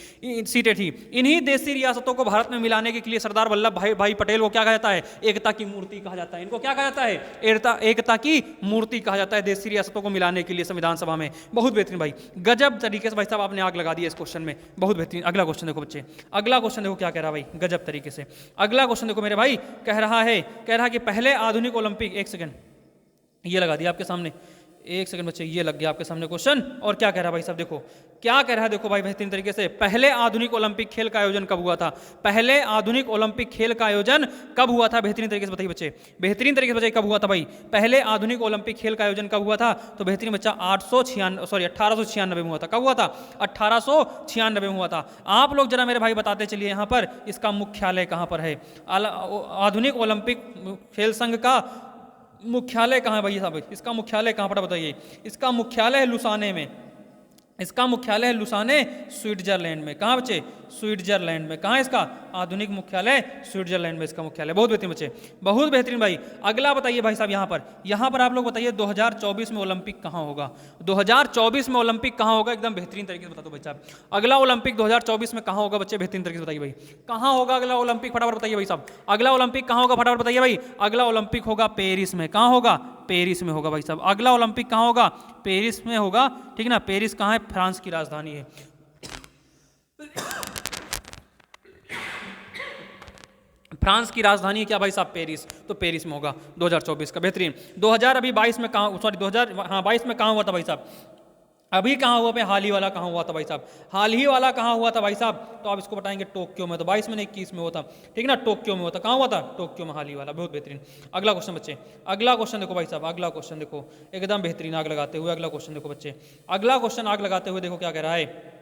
सीटें थी। इन्हीं देशी रियासतों को भारत में मिलाने के लिए सरदार वल्लभ भाई पटेल को क्या कहा जाता है, एकता की मूर्ति कहा जाता है। इनको क्या कहा जाता है, एकता की मूर्ति कहा जाता है, देशी रियासतों को मिलाने के लिए संविधान सभा में। बहुत बेहतरीन भाई, गजब तरीके से भाई साहब आपने आग लगा दी इस क्वेश्चन में, बहुत बेहतरीन। अगला क्वेश्चन देखो बच्चे, अगला क्वेश्चन देखो क्या कह रहा है भाई, गजब तरीके से। अगला क्वेश्चन देखो मेरे भाई, कह रहा है कि पहले आधुनिक ओलंपिक, एक सेकंड ये लगा दिया आपके सामने, एक सेकंड बच्चे, ये लग गया आपके सामने क्वेश्चन। और क्या कह रहा है भाई साहब, देखो क्या कह रहा है, देखो भाई बेहतरीन तरीके से, पहले आधुनिक ओलंपिक खेल का आयोजन कब हुआ था, पहले आधुनिक ओलंपिक खेल का आयोजन कब हुआ था, बेहतरीन तरीके से बताइए बच्चे, बेहतरीन तरीके से बताइए कब हुआ था भाई, पहले आधुनिक ओलंपिक खेल का आयोजन कब हुआ था। तो बेहतरीन बच्चा 1896 में हुआ था। कब हुआ था, 1896 में हुआ था। आप लोग जरा मेरे भाई बताते चलिए यहाँ पर इसका मुख्यालय कहाँ पर है, आधुनिक ओलंपिक खेल संघ का मुख्यालय कहाँ है भाई साहब, इसका मुख्यालय कहाँ पर बताइए। इसका मुख्यालय है लुसाने में, इसका मुख्यालय है लुसाने, स्विट्जरलैंड में। कहाँ बच्चे, स्विट्जरलैंड में। कहाँ इसका आधुनिक मुख्यालय, स्विट्जरलैंड में इसका मुख्यालय। बहुत बेहतरीन बच्चे, बहुत बेहतरीन भाई। अगला बताइए भाई साहब, यहाँ पर आप लोग बताइए 2024 में ओलंपिक कहाँ होगा, 2024 में ओलंपिक कहाँ होगा, एकदम बेहतरीन तरीके से बता दो भाई साहब। अगला ओलंपिक 2024 में कहाँ होगा बच्चे, बेहतरीन तरीके से बताइए भाई, कहाँ होगा अगला ओलंपिक, फटाफट बताइए भाई साहब। अगला ओलंपिक कहाँ होगा, फटाफट बताइए भाई। अगला ओलंपिक होगा पेरिस में। कहाँ होगा, पेरिस में होगा भाई साहब। अगला ओलंपिक कहाँ होगा, पेरिस में होगा, ठीक ना। पेरिस कहाँ है, फ्रांस की राजधानी है। फ्रांस की राजधानी है क्या भाई साहब? पेरिस। तो पेरिस में होगा 2024 का। बेहतरीन। 2000 अभी 22 में कहाँ, सॉरी 2000 हाँ 22 में कहाँ हुआ था भाई साहब? अभी कहाँ हुआ पे? हाल ही वाला कहाँ हुआ था भाई साहब? हाल ही वाला कहाँ हुआ था भाई साहब? तो आप इसको बताएंगे टोक्यो में। तो 22 में नहीं 21 में हुआ था, ठीक ना? टोक्यो में हुआ था। कहाँ हुआ था? टोक्यो में, हाल ही वाला। बहुत बेहतरीन। अगला क्वेश्चन बच्चे, अगला क्वेश्चन देखो भाई साहब, अगला क्वेश्चन देखो, एकदम बेहतरीन आग लगाते हुए अगला क्वेश्चन देखो बच्चे, अगला क्वेश्चन आग लगाते हुए देखो क्या कह रहा है।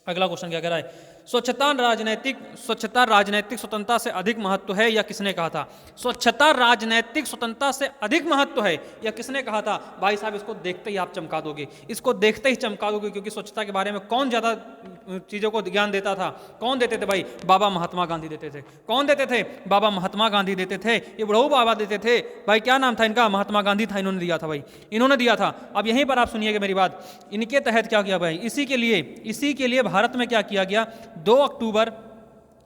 अगला क्वेश्चन क्या कह रहा है? स्वच्छता राजनैतिक स्वतंत्रता से अधिक महत्व है, या किसने कहा था? स्वच्छता राजनैतिक स्वतंत्रता से अधिक महत्व है, या किसने कहा था? भाई साहब इसको देखते ही आप चमका दोगे, इसको देखते ही चमका दोगे, क्योंकि स्वच्छता के बारे में कौन ज्यादा चीजों को ज्ञान देता था? कौन देते थे भाई? बाबा महात्मा गांधी देते थे। कौन देते थे? बाबा महात्मा गांधी देते थे। ये बुढ़ऊ बाबा देते थे भाई, क्या नाम था इनका? महात्मा गांधी था, इन्होंने दिया था भाई, इन्होंने दिया था। अब यहीं पर आप सुनिएगा मेरी बात, इनके तहत क्या किया भाई? इसी के लिए भारत में क्या किया गया? 2 अक्टूबर,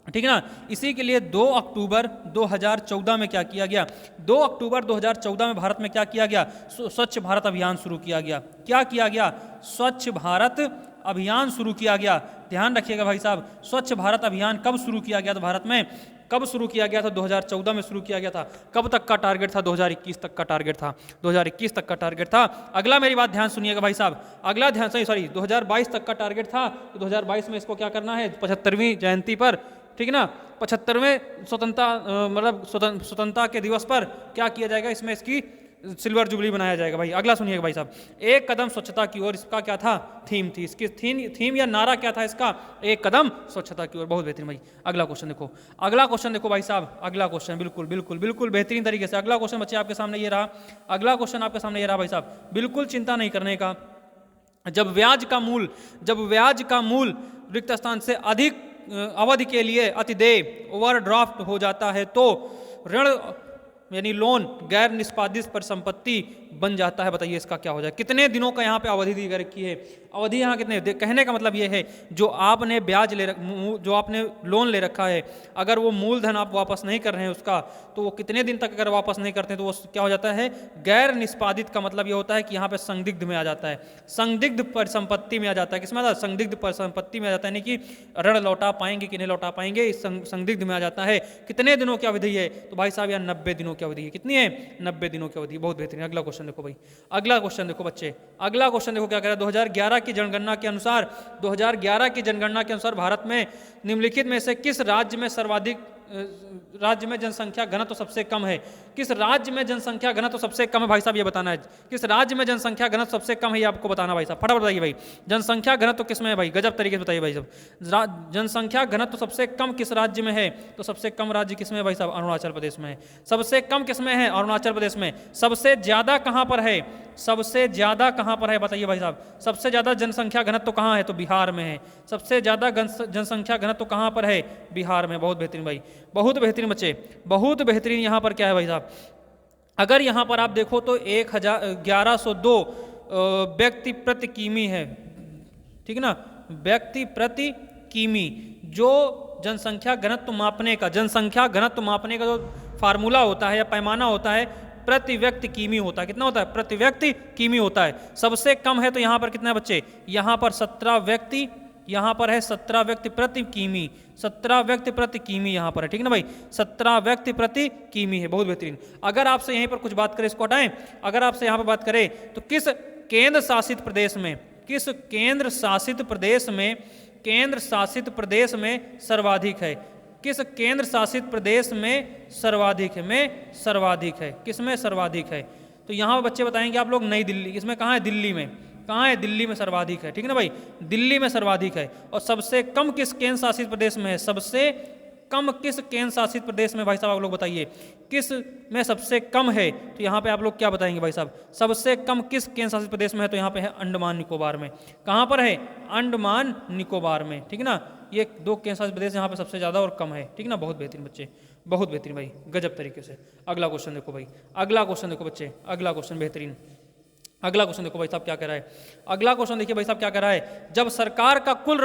ठीक है ना, इसी के लिए 2 अक्टूबर 2014 में क्या किया गया? 2 अक्टूबर 2014 में भारत में क्या किया गया? स्वच्छ भारत अभियान शुरू किया गया। क्या किया गया? स्वच्छ भारत अभियान शुरू किया गया। ध्यान रखिएगा भाई साहब, स्वच्छ भारत अभियान कब शुरू किया गया था भारत में? कब शुरू किया गया था? 2014 में शुरू किया गया था। कब तक का टारगेट था? 2021 तक का टारगेट था। 2021 तक का टारगेट था। अगला मेरी बात ध्यान सुनिएगा भाई साहब, अगला ध्यान सॉरी 2022 तक का टारगेट था। तो 2022 में इसको क्या करना है? 75वीं जयंती पर, ठीक है ना, 75वें स्वतंत्रता मतलब स्वतंत्रता के दिवस पर क्या किया जाएगा? इसमें इसकी सिल्वर जुबली बनाया जाएगा भाई। अगला सुनिएगा भाई साहब, एक कदम स्वच्छता की ओर, इसका क्या था? थीम थी इसकी, थीम या नारा क्या था इसका? एक कदम स्वच्छता की ओर। बहुत बेहतरीन भाई। अगला क्वेश्चन देखो, अगला क्वेश्चन देखो भाई साहब, अगला क्वेश्चन बिल्कुल बिल्कुल बिल्कुल बेहतरीन तरीके से। अगला क्वेश्चन बच्चे आपके सामने ये रहा, अगला क्वेश्चन आपके सामने ये रहा भाई साहब, बिल्कुल चिंता नहीं करने का। जब ब्याज का मूल रिक्त स्थान से अधिक अवधि के लिए अतिदेय ओवरड्राफ्ट हो जाता है तो ऋण यानी लोन गैर निष्पादित परिसंपत्ति बन जाता है। बताइए इसका क्या हो जाए? कितने दिनों का यहाँ पे अवधि दी रखी है? अवधि यहाँ कितने? कहने का मतलब ये है जो आपने ब्याज जो आपने लोन ले रखा है, अगर वो मूलधन आप वापस नहीं कर रहे हैं उसका, तो वो कितने दिन तक अगर वापस नहीं करते तो वो क्या हो जाता है? गैर निष्पादित का मतलब ये होता है कि यहाँ पे संदिग्ध में आ जाता है, संदिग्ध परिसंपत्ति में आ जाता है। किसमें आता है? संदिग्ध परिसंपत्ति में आ जाता है, यानी कि ऋण लौटा पाएंगे कि नहीं लौटा पाएंगे, इस संदिग्ध में आ जाता है। कितने दिनों की अवधि है? तो भाई साहब यहाँ 90 दिनों की अवधि है। कितनी है? 90 दिनों की अवधि। बहुत बेहतरीन। अगला क्वेश्चन देखो भाई, अगला क्वेश्चन देखो बच्चे, अगला क्वेश्चन देखो क्या कह रहा है? 2011 की जनगणना के अनुसार, 2011 की जनगणना के अनुसार भारत में निम्नलिखित में से किस राज्य में राज्य में जनसंख्या घनत्व सबसे कम है? किस राज्य में जनसंख्या घनत्व सबसे कम है भाई साहब? ये बताना है। किस राज्य में जनसंख्या घनत्व सबसे कम है ये आपको बताना भाई साहब। फटाफट बताइए भाई, जनसंख्या घनत्व किस में है भाई? गजब तरीके से बताइए भाई साहब। जनसंख्या घनत्व सबसे कम किस राज्य में है? तो सबसे कम राज्य किस में है भाई साहब? अरुणाचल प्रदेश में है। सबसे कम किस में है? अरुणाचल प्रदेश में। सबसे ज्यादा कहां पर है? सबसे ज्यादा कहां पर है बताइए भाई साहब? सबसे ज्यादा जनसंख्या घनत्व कहां है? तो बिहार में है। सबसे ज्यादा जनसंख्या घनत्व कहां पर है? बिहार में। बहुत बेहतरीन भाई, बहुत बेहतरीन बच्चे, बहुत बेहतरीन। यहां पर क्या है भाई साहब? अगर यहां पर आप देखो तो 1102 व्यक्ति प्रति किमी है, ठीक है ना, व्यक्ति प्रति किमी। जो जनसंख्या घनत्व मापने का जो फार्मूला होता है या पैमाना होता है, प्रति व्यक्ति किमी होता है। कितना होता है? प्रति व्यक्ति किमी होता है। सबसे कम है तो यहां पर कितना है बच्चे? यहां पर 17 व्यक्ति, यहां पर है 17 व्यक्ति प्रति किमी, 17 व्यक्ति प्रति किमी यहां पर है, ठीक है ना भाई? 17 व्यक्ति प्रति किमी है। बहुत बेहतरीन। अगर आपसे यहीं पर कुछ बात करें, इसको हटाएं, अगर आपसे यहां पर बात करें तो किस केंद्र शासित प्रदेश में सर्वाधिक है? किस केंद्र शासित प्रदेश में सर्वाधिक है? में सर्वाधिक है। किस में सर्वाधिक है? तो यहां बच्चे बताएंगे आप लोग, नई दिल्ली। इसमें कहां है? दिल्ली में। कहाँ है? दिल्ली में सर्वाधिक है, ठीक है ना भाई? दिल्ली में सर्वाधिक है। और सबसे कम किस केंद्र शासित प्रदेश में है? सबसे कम किस केंद्र शासित प्रदेश में भाई साहब? आप लोग बताइए किस में सबसे कम है? तो यहाँ पे आप लोग क्या बताएंगे भाई साहब? सबसे कम किस केंद्र शासित प्रदेश में है? तो यहाँ पे है अंडमान निकोबार में। कहाँ पर है? अंडमान निकोबार में, ठीक है ना? ये 2 केंद्र शासित प्रदेश यहाँ पे सबसे ज्यादा और कम है, ठीक है ना? बहुत बेहतरीन बच्चे, बहुत बेहतरीन भाई, गजब तरीके से। अगला क्वेश्चन देखो भाई, अगला क्वेश्चन देखो बच्चे, अगला क्वेश्चन बेहतरीन। अगला क्वेश्चन देखो भाई साहब क्या कह रहा है? अगला क्वेश्चन देखिए भाई साहब क्या कह रहा है? जब सरकार का कुल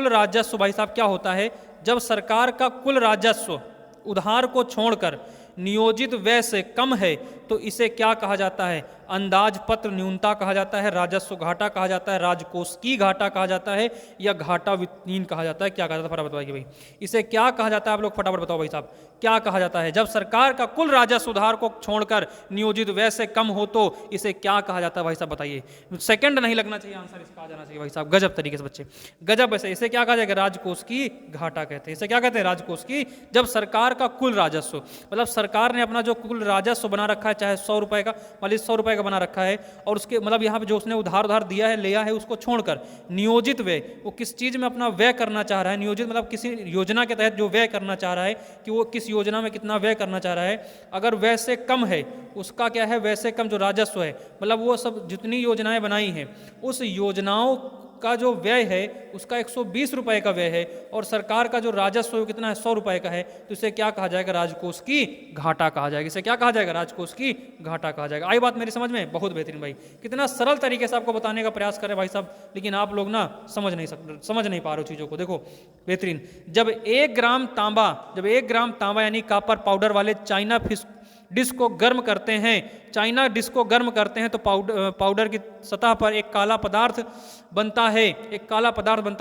राजस्व भाई साहब क्या होता है? जब सरकार का कुल राजस्व उधार को छोड़कर नियोजित व्यय से कम है तो इसे क्या कहा जाता है? अंदाज पत्र न्यूनता कहा जाता है, राजस्व घाटा कहा जाता है, राजकोषीय घाटा कहा जाता है, या घाटा वित्तीय कहा जाता है? क्या कहा जाता है? फटाफट बताइए भाई, इसे क्या कहा जाता है? आप लोग फटाफट बताओ भाई साहब, क्या कहा जाता है? जब सरकार का कुल राजस्व उधार को छोड़कर नियोजित व्यय से कम हो तो इसे क्या कहा जाता है भाई साहब? बताइए, सेकंड नहीं लगना चाहिए, आंसर इसका आ जाना चाहिए भाई साहब। गजब तरीके से बच्चे, गजब। वैसे इसे क्या कहा जाएगा? राजकोष की घाटा कहते हैं। इसे क्या कहते हैं? राजकोष की। जब सरकार का कुल राजस्व, मतलब सरकार ने अपना जो कुल राजस्व बना रखा है, चाहे 100 रुपए का, मान लीजिए 100 रुपए का बना रखा है, और उसके मतलब यहाँ पे जो उसने उधार दिया है, लिया है, उसको छोड़कर नियोजित व्यय, वो किस चीज में अपना व्यय करना चाह रहा है, नियोजित मतलब किसी योजना के तहत जो व्यय करना चाह रहा है, कि वो किस योजना में कितना व्यय करना चाह रहा है, अगर व्यय से कम है, उसका क्या है? व्यय से कम जो राजस्व है, मतलब वो सब जितनी योजनाएं बनाई हैं, उस योजनाओं का जो व्यय है उसका 120 रुपए का व्यय है, और सरकार का जो राजस्व है कितना है? 100 रुपए का है, तो इसे क्या कहा जाएगा? राजकोष की घाटा कहा जाएगा। इसे क्या कहा जाएगा? राजकोष की घाटा कहा जाएगा। आई बात मेरी समझ में? बहुत बेहतरीन भाई, कितना सरल तरीके से आपको बताने का प्रयास करें भाई साहब, लेकिन आप लोग ना समझ नहीं पा रहे हो चीज़ों को। देखो बेहतरीन, जब 1 ग्राम तांबा यानी कॉपर पाउडर वाले चाइना फिश डिश को गर्म करते हैं, चाइना डिश को गर्म करते हैं, तो पाउडर की सतह पर एक काला पदार्थ बनता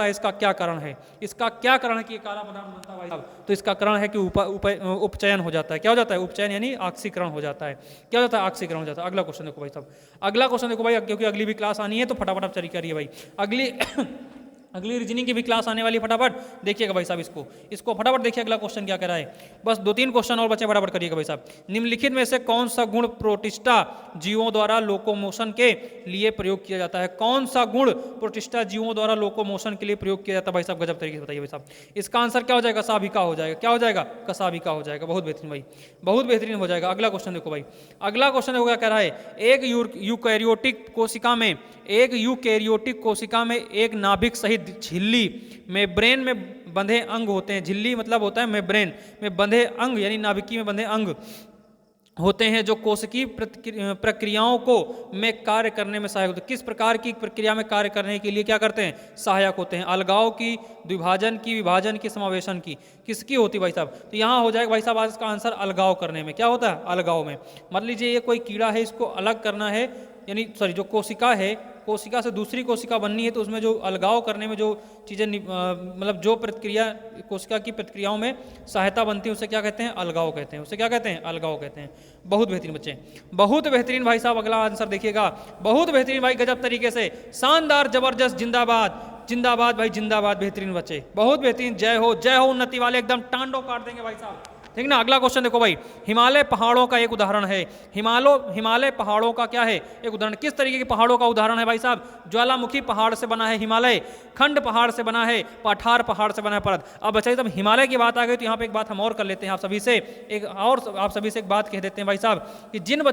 है, इसका क्या कारण है? इसका क्या कारण है कि ये काला पदार्थ बनता है भाई साहब? तो इसका कारण है कि उपचयन हो जाता है। क्या हो जाता है? उपचयन यानी ऑक्सीकरण हो जाता है। क्या हो जाता है? ऑक्सीकरण हो जाता है। अगला क्वेश्चन देखो भाई साहब, अगला क्वेश्चन देखो भाई, क्योंकि अगली भी क्लास आनी है, तो फटाफट आप चली करिए भाई। अगली रीजनिंग की भी क्लास आने वाली, फटाफट देखिएगा भाई साहब, इसको फटाफट देखिए, अगला क्वेश्चन क्या कह रहा है। बस 2-3 क्वेश्चन और बच्चे, फटाफट करिएगा भाई साहब। निम्नलिखित में से कौन सा गुण प्रोटिस्टा जीवों द्वारा लोकोमोशन के लिए प्रयोग किया जाता है? कौन सा गुण प्रोटिस्टा जीवों द्वारा लोकोमोशन के लिए प्रयोग किया जाता है भाई साहब? गजब तरीके से बताइए भाई साहब। इसका आंसर क्या हो जाएगा? कसाभिका हो जाएगा। क्या हो जाएगा? कसाभिका हो जाएगा। बहुत बेहतरीन भाई, बहुत बेहतरीन हो जाएगा। अगला क्वेश्चन देखो भाई, अगला क्वेश्चन देखो क्या कह रहा है। एक यूकैरियोटिक कोशिका में एक नाभिक सहित झिल्ली मेम्ब्रेन में बंधे अंग होते हैं। झिल्ली मतलब होता है मेम्ब्रेन में बंधे अंग, यानी नाभिकी में बंधे अंग होते हैं, जो कोशिकीय प्रक्रियाओं को में कार्य करने में सहायक होते हैं। किस प्रकार की प्रक्रिया में कार्य करने के लिए क्या करते हैं? सहायक होते हैं। अलगाव की, द्विभाजन की, विभाजन की, समावेशन की, किसकी होती भाई साहब? तो यहाँ हो जाएगा भाई साहब आज इसका आंसर अलगाव करने में। क्या होता है? अलगाव में। मान लीजिए ये कोई कीड़ा है, इसको अलग करना है, यानी जो कोशिका है, कोशिका से दूसरी कोशिका बननी है, तो उसमें जो अलगाव करने में जो चीज़ें मतलब जो प्रक्रिया कोशिका की प्रक्रियाओं में सहायता बनती है, उसे क्या कहते हैं? अलगाव कहते हैं। उसे क्या कहते हैं? अलगाव कहते हैं। बहुत बेहतरीन बच्चे, बहुत बेहतरीन भाई साहब। अगला आंसर देखिएगा, बहुत बेहतरीन भाई, गजब तरीके से, शानदार, जबरदस्त, जिंदाबाद, जिंदाबाद भाई, जिंदाबाद। बेहतरीन बच्चे, बहुत बेहतरीन। जय हो, जय हो, उन्नति वाले एकदम टांडो काट देंगे भाई साहब, ठीक ना। अगला क्वेश्चन देखो भाई, हिमालय पहाड़ों का एक उदाहरण है। हिमालय पहाड़ों का क्या है? एक उदाहरण। किस तरीके के पहाड़ों का उदाहरण है भाई साहब? ज्वालामुखी पहाड़ से बना है हिमालय, खंड पहाड़ से बना है, पठार पहाड़ से बना है परत। अब बच्चे जब हिमालय की बात आ गई, तो यहाँ पे एक बात हम और कर लेते हैं आप सभी से, एक बात कह देते हैं भाई साहब, कि जिन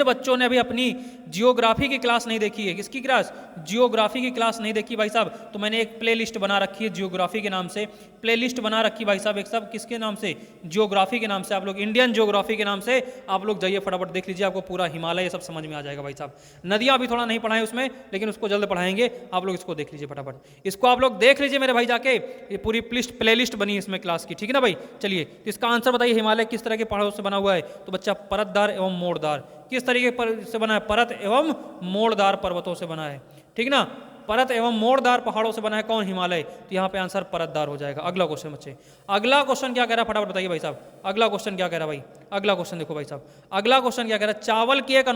बच्चों ने अभी अपनी जियोग्राफी की क्लास नहीं देखी है, किसकी क्लास? जियोग्राफी की क्लास नहीं देखी भाई साहब, तो मैंने एक प्लेलिस्ट बना रखी है जियोग्राफी के नाम से, प्लेलिस्ट बना रखी भाई साहब, एक सब किसके नाम से? जियोग्राफी के नाम से। आप लोग इंडियन जियोग्राफी के नाम से आप लोग जाइए, फटाफट देख लीजिए, आपको पूरा हिमालय सब समझ में आ जाएगा भाई साहब। नदियाँ अभी थोड़ा नहीं पढ़ाएं उसमें, लेकिन उसको जल्द पढ़ाएंगे। आप लोग इसको देख लीजिए फटाफट, इसको आप लोग देख लीजिए मेरे भाई जाके, ये पूरी प्लेलिस्ट बनी है इसमें क्लास की, ठीक है ना भाई। चलिए इसका आंसर बताइए, हिमालय किस तरह के पहाड़ों से बना हुआ है? तो बच्चा परतदार एवं मोड़दार। किस तरीके से बना है? परत एवं मोड़दार पर्वतों से बना है, ठीक ना। परत एवं मोड़दार पहाड़ों से बना है कौन? हिमालय। तो यहाँ पे आंसर परतदार हो जाएगा। अगला क्वेश्चन बच्चे, अगला क्वेश्चन क्या कह रहा है? फटाफट बताइए भाई साहब, अगला क्वेश्चन क्या कह रहा है भाई? अगला क्वेश्चन देखो भाई साहब, अगला क्वेश्चन क्या कह रहा है? चावल की एक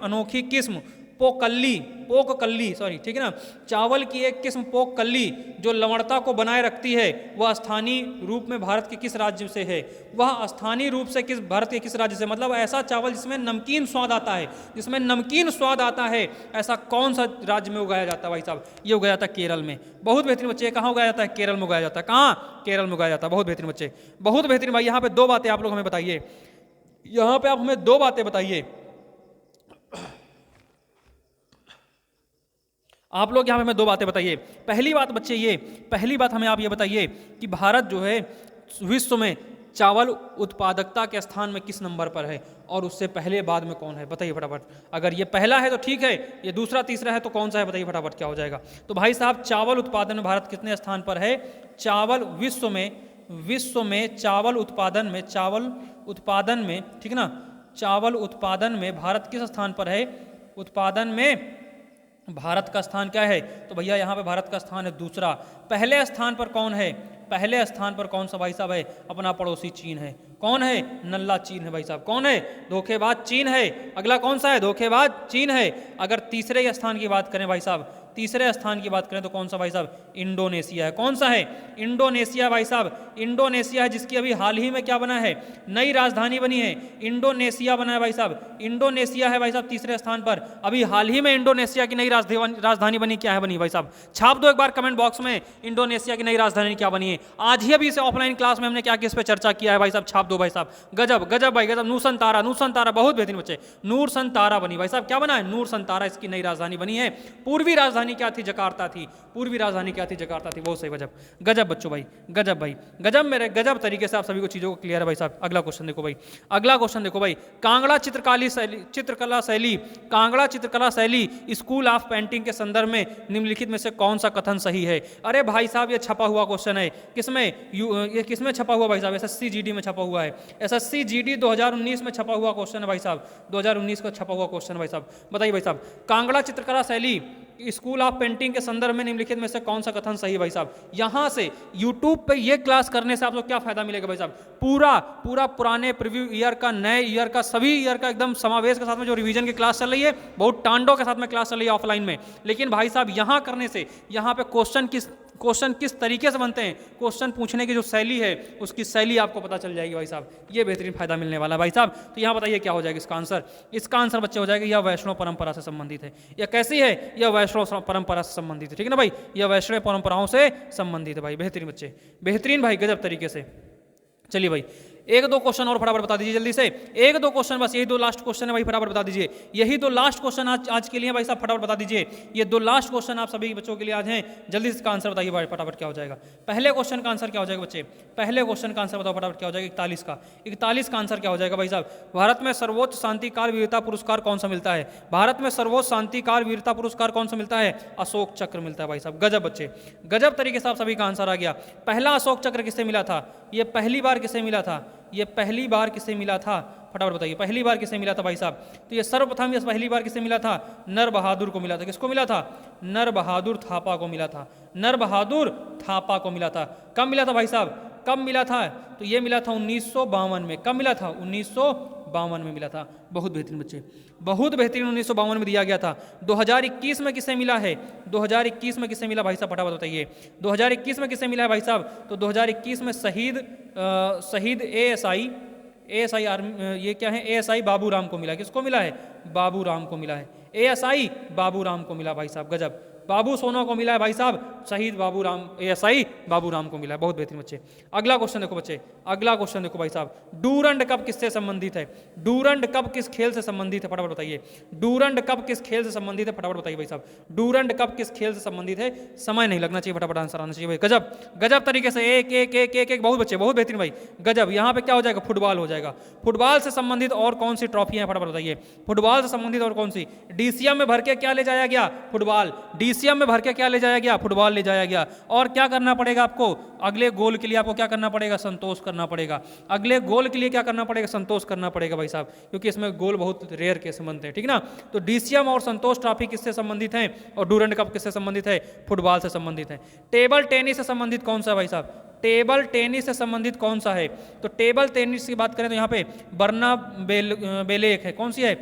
अनोखी किस्म पोककल्ली, सॉरी, ठीक है ना। चावल की एक किस्म पोककल्ली जो लवणता को बनाए रखती है, वह स्थानीय रूप में भारत के किस राज्य से है? वह स्थानीय रूप से भारत के किस राज्य से, मतलब ऐसा चावल जिसमें नमकीन स्वाद आता है, ऐसा कौन सा राज्य में उगाया जाता है भाई साहब? ये उगाया जाता है केरल में। बहुत बेहतरीन बच्चे, कहाँ उगाया जाता है? केरल में उगाया जाता है। कहाँ? केरल में उगाया जाता है। बहुत बेहतरीन बच्चे, बहुत बेहतरीन भाई। यहाँ पे 2 बातें आप लोग हमें बताइए, यहाँ पे आप हमें 2 बातें बताइए। आप लोग यहाँ पे हमें 2 बातें बताइए। पहली बात हमें आप ये बताइए कि भारत जो है विश्व में चावल उत्पादकता के स्थान में किस नंबर पर है, और उससे पहले बाद में कौन है? बताइए फटाफट। अगर ये पहला है तो ठीक है, ये दूसरा तीसरा है तो कौन सा है? बताइए फटाफट क्या हो जाएगा। तो भाई साहब चावल उत्पादन में भारत कितने स्थान पर है? चावल विश्व विश्व में चावल उत्पादन में ठीक ना, चावल उत्पादन में भारत किस स्थान पर है? उत्पादन में भारत का स्थान क्या है? तो भैया यहाँ पे भारत का स्थान है दूसरा। पहले स्थान पर कौन है? पहले स्थान पर कौन सा भाई साहब है? अपना पड़ोसी चीन है। कौन है? नल्ला चीन है भाई साहब। कौन है? धोखेबाज चीन है। अगला कौन सा है? धोखेबाज चीन है। अगर तीसरे स्थान की बात करें भाई साहब, तीसरे स्थान की बात करें तो कौन सा भाई साहब? इंडोनेशिया है। कौन सा है? इंडोनेशिया भाई साहब। इंडोनेशिया है जिसकी अभी हाल ही में क्या बना है? नई राजधानी बनी है। इंडोनेशिया बना है भाई साहब। इंडोनेशिया है भाई साहब तीसरे स्थान पर। अभी हाल ही में इंडोनेशिया की नई राजधानी बनी। क्या है बनी भाई साहब? छाप दो एक बार कमेंट बॉक्स में, इंडोनेशिया की नई राजधानी क्या बनी है। आज ही अभी इसे ऑफलाइन क्लास में हमने क्या किस पे चर्चा किया है भाई साहब? छाप दो भाई साहब। गजब गजब भाई गजब। नूरसन तारा बहुत बेहतरीन बच्चे। नूरसन तारा बनी भाई साहब। क्या बना है? नूरसन तारा इसकी नई राजधानी बनी है। पूर्वी राजधानी क्या थी? जकार्ता थी। पूर्वी राजधानी क्या थी? जकार्ता थी। बहुत सही। गजब गजब बच्चों भाई, गजब भाई गजब। मेरे गजब तरीके से आप सभी को चीजों को क्लियर है भाई साहब। अगला क्वेश्चन देखो भाई, अगला क्वेश्चन देखो भाई। कांगड़ा चित्रकला शैली स्कूल ऑफ पेंटिंग के संदर्भ में निम्नलिखित में से कौन सा कथन सही है? अरे भाई साहब ये छपा हुआ क्वेश्चन है। किसमें? ये किसमें छपा हुआ भाई साहब? एसएससी जीडी में छपा हुआ है। एसएससी जीडी 2019 में छपा हुआ क्वेश्चन है भाई साहब। 2019 का छपा हुआ क्वेश्चन है भाई साहब। बताइए भाई साहब, कांगड़ा चित्रकला शैली स्कूल ऑफ पेंटिंग के संदर्भ में निम्नलिखित में से कौन सा कथन सही है भाई साहब? यहां से यूट्यूब पे ये क्लास करने से आपको क्या फायदा मिलेगा भाई साहब? पूरा पुराने प्रीव्यू ईयर का, नए ईयर का, सभी ईयर का एकदम समावेश के साथ में जो रिवीजन की क्लास चल रही है, बहुत टांडों के साथ में क्लास चल रही है ऑफलाइन में। लेकिन भाई साहब यहां करने से यहाँ पे क्वेश्चन किस तरीके से बनते हैं, क्वेश्चन पूछने की जो शैली है उसकी शैली आपको पता चल जाएगी भाई साहब। ये बेहतरीन फायदा मिलने वाला है भाई साहब। तो यहाँ बताइए क्या हो जाएगा इसका आंसर? इसका आंसर बच्चे हो जाएगा यह वैष्णव परंपरा से संबंधित है। यह कैसी है? यह वैष्णव परंपरा से संबंधित है। ठीक है ना भाई, यह वैष्णव परंपराओं से संबंधित है भाई। बेहतरीन बच्चे, बेहतरीन भाई, गजब तरीके से। चलिए भाई एक दो क्वेश्चन और फटाफट बता दीजिए जल्दी से। एक दो क्वेश्चन बस, यही दो लास्ट क्वेश्चन है भाई, फटाफट बता दीजिए। यही दो लास्ट क्वेश्चन आज के लिए भाई साहब, फटाफट बता दीजिए। ये दो लास्ट क्वेश्चन आप सभी बच्चों के लिए आज हैं। जल्दी से इसका आंसर बताइए भाई फटाफट क्या हो जाएगा। पहले क्वेश्चन का आंसर क्या हो जाएगा बच्चे? पहले क्वेश्चन का आंसर बताओ फटाफट क्या हो जाएगा? 41 का। 41 का आंसर क्या हो जाएगा भाई साहब? भारत में सर्वोच्च शांतिकार वीरता पुरस्कार कौन सा मिलता है? भारत में सर्वोच्च शांतिकार वीरता पुरस्कार कौन सा मिलता है? अशोक चक्र मिलता है भाई साहब। गजब बच्चे, गजब तरीके से आप सभी का आंसर आ गया। पहला अशोक चक्र किससे मिला था? ये पहली बार किससे मिला था? ये पहली बार किससे मिला था? फटाफट बताइए, पहली बार किससे मिला था भाई साहब? तो ये सर्वप्रथम ये पहली बार किससे मिला था? नर बहादुर को मिला था। किसको मिला था? नर बहादुर थापा को मिला था। नर बहादुर थापा को मिला था। कब मिला था भाई साहब? कब मिला था? तो ये मिला था 1952 में। कब मिला था? 1952 में मिला था। बहुत बेहतरीन बच्चे, बहुत बेहतरीन। 1952 में दिया गया था। 2021 में किससे मिला है? 2021 में किससे मिला भाई साहब? फटाफट बताइए 2021 में किससे मिला है भाई साहब? तो 2021 में शहीद एएसआई आर्मी, ये क्या है? एएसआई बाबूराम को मिला। किसको मिला है? बाबूराम को मिला है। एएसआई बाबूराम को मिला भाई साहब। गजब। बाबू सोना को मिला है भाई साहब, शहीद बाबूराम, एएसआई बाबूराम को मिला है। बहुत बेहतरीन बच्चे। अगला क्वेश्चन देखो बच्चे, अगला क्वेश्चन देखो भाई साहब। डूरंड कप किससे संबंधित है? डूरंड कप किस खेल से संबंधित है? फटाफट बताइए। डूरंड कप किस खेल से संबंधित है? फटाफट बताइए भाई साहब। डूरंड कप किस खेल से संबंधित है? समय नहीं लगना चाहिए, फटाफट आंसर आना चाहिए भाई। गजब गजब तरीके से एक एक एक एक एक बहुत बच्चे, बहुत बेहतरीन भाई। गजब। यहाँ पे क्या हो जाएगा? फुटबॉल हो जाएगा। फुटबॉल से संबंधित और कौन सी ट्रॉफी है? फटाफट बताइए। फुटबॉल से संबंधित और कौन सी? डीसीएम में भर के क्या ले जाया गया? फुटबॉल। डीसीएम में भर के क्या ले जाया गया? फुटबॉल ले जाया गया। और क्या करना पड़ेगा आपको? अगले गोल के लिए आपको क्या करना पड़ेगा? संतोष करना पड़ेगा। अगले गोल के लिए क्या करना पड़ेगा? संतोष करना पड़ेगा भाई साहब, क्योंकि इसमें गोल बहुत रेयर केस में बनते हैं। ठीक ना? तो डीसीएम और संतोष ट्रॉफी किससे संबंधित है? और डूरंड कप किससे संबंधित है? फुटबॉल से संबंधित है। टेबल टेनिस से संबंधित कौन सा भाई साहब? टेबल टेनिस से संबंधित कौन सा है? तो टेबल टेनिस की बात करें तो यहाँ पे बर्ना बेलेक है। कौन सी है?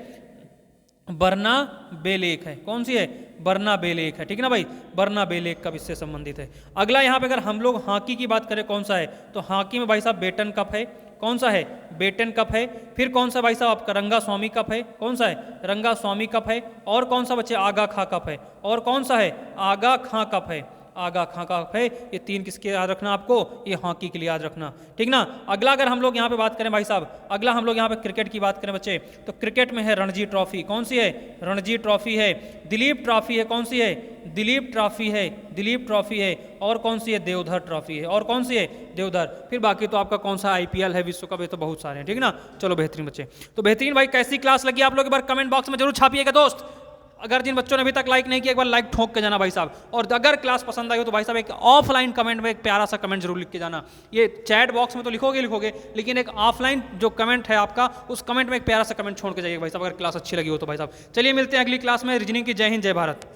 बर्ना बेलेक है। कौन सी है? बर्ना बेलेक है। ठीक है ना भाई, बर्ना बेलेक कप इससे संबंधित है। अगला यहाँ पे अगर हम लोग हॉकी की बात करें कौन सा है? तो हॉकी में भाई साहब बेटन कप है। कौन सा है? बेटन कप है। फिर कौन सा भाई साहब आपका? रंगा स्वामी कप है। कौन सा है? रंगा स्वामी कप है। और कौन सा बच्चे? आगा खां कप है। और कौन सा है? आगा खां कप है। आगा खां कप है। ये तीन किसके याद रखना आपको? ये हॉकी के लिए याद रखना। ठीक ना? अगला अगर हम लोग यहाँ पे बात करें भाई साहब, अगला हम लोग यहाँ पे क्रिकेट की बात करें बच्चे, तो क्रिकेट में है रणजी ट्रॉफी। कौन सी है? रणजी ट्रॉफी है। दिलीप ट्रॉफी है। कौन सी है? दिलीप ट्रॉफी है। दिलीप ट्रॉफी है। और कौन सी है? देवधर ट्रॉफी है। और कौन सी है? देवधर। फिर बाकी तो आपका कौन सा आईपीएल है, विश्व कप है, तो बहुत सारे हैं। ठीक ना? चलो बेहतरीन बच्चे। तो बेहतरीन भाई, कैसी क्लास लगी आप लोग एक बार कमेंट बॉक्स में जरूर छापिएगा दोस्त। अगर जिन बच्चों ने अभी तक लाइक नहीं किया एक बार लाइक ठोक के जाना भाई साहब, और अगर क्लास पसंद आई हो तो भाई साहब एक ऑफलाइन कमेंट में एक प्यारा सा कमेंट जरूर लिख के जाना। ये चैट बॉक्स में तो लिखोगे, लेकिन एक ऑफलाइन जो कमेंट है आपका उस कमेंट में एक प्यारा सा कमेंट छोड़ के जाइए भाई साहब, अगर क्लास अच्छी लगी हो तो भाई साहब। चलिए मिलते हैं अगली क्लास में। रीजनिंग की जय हिंद जय भारत।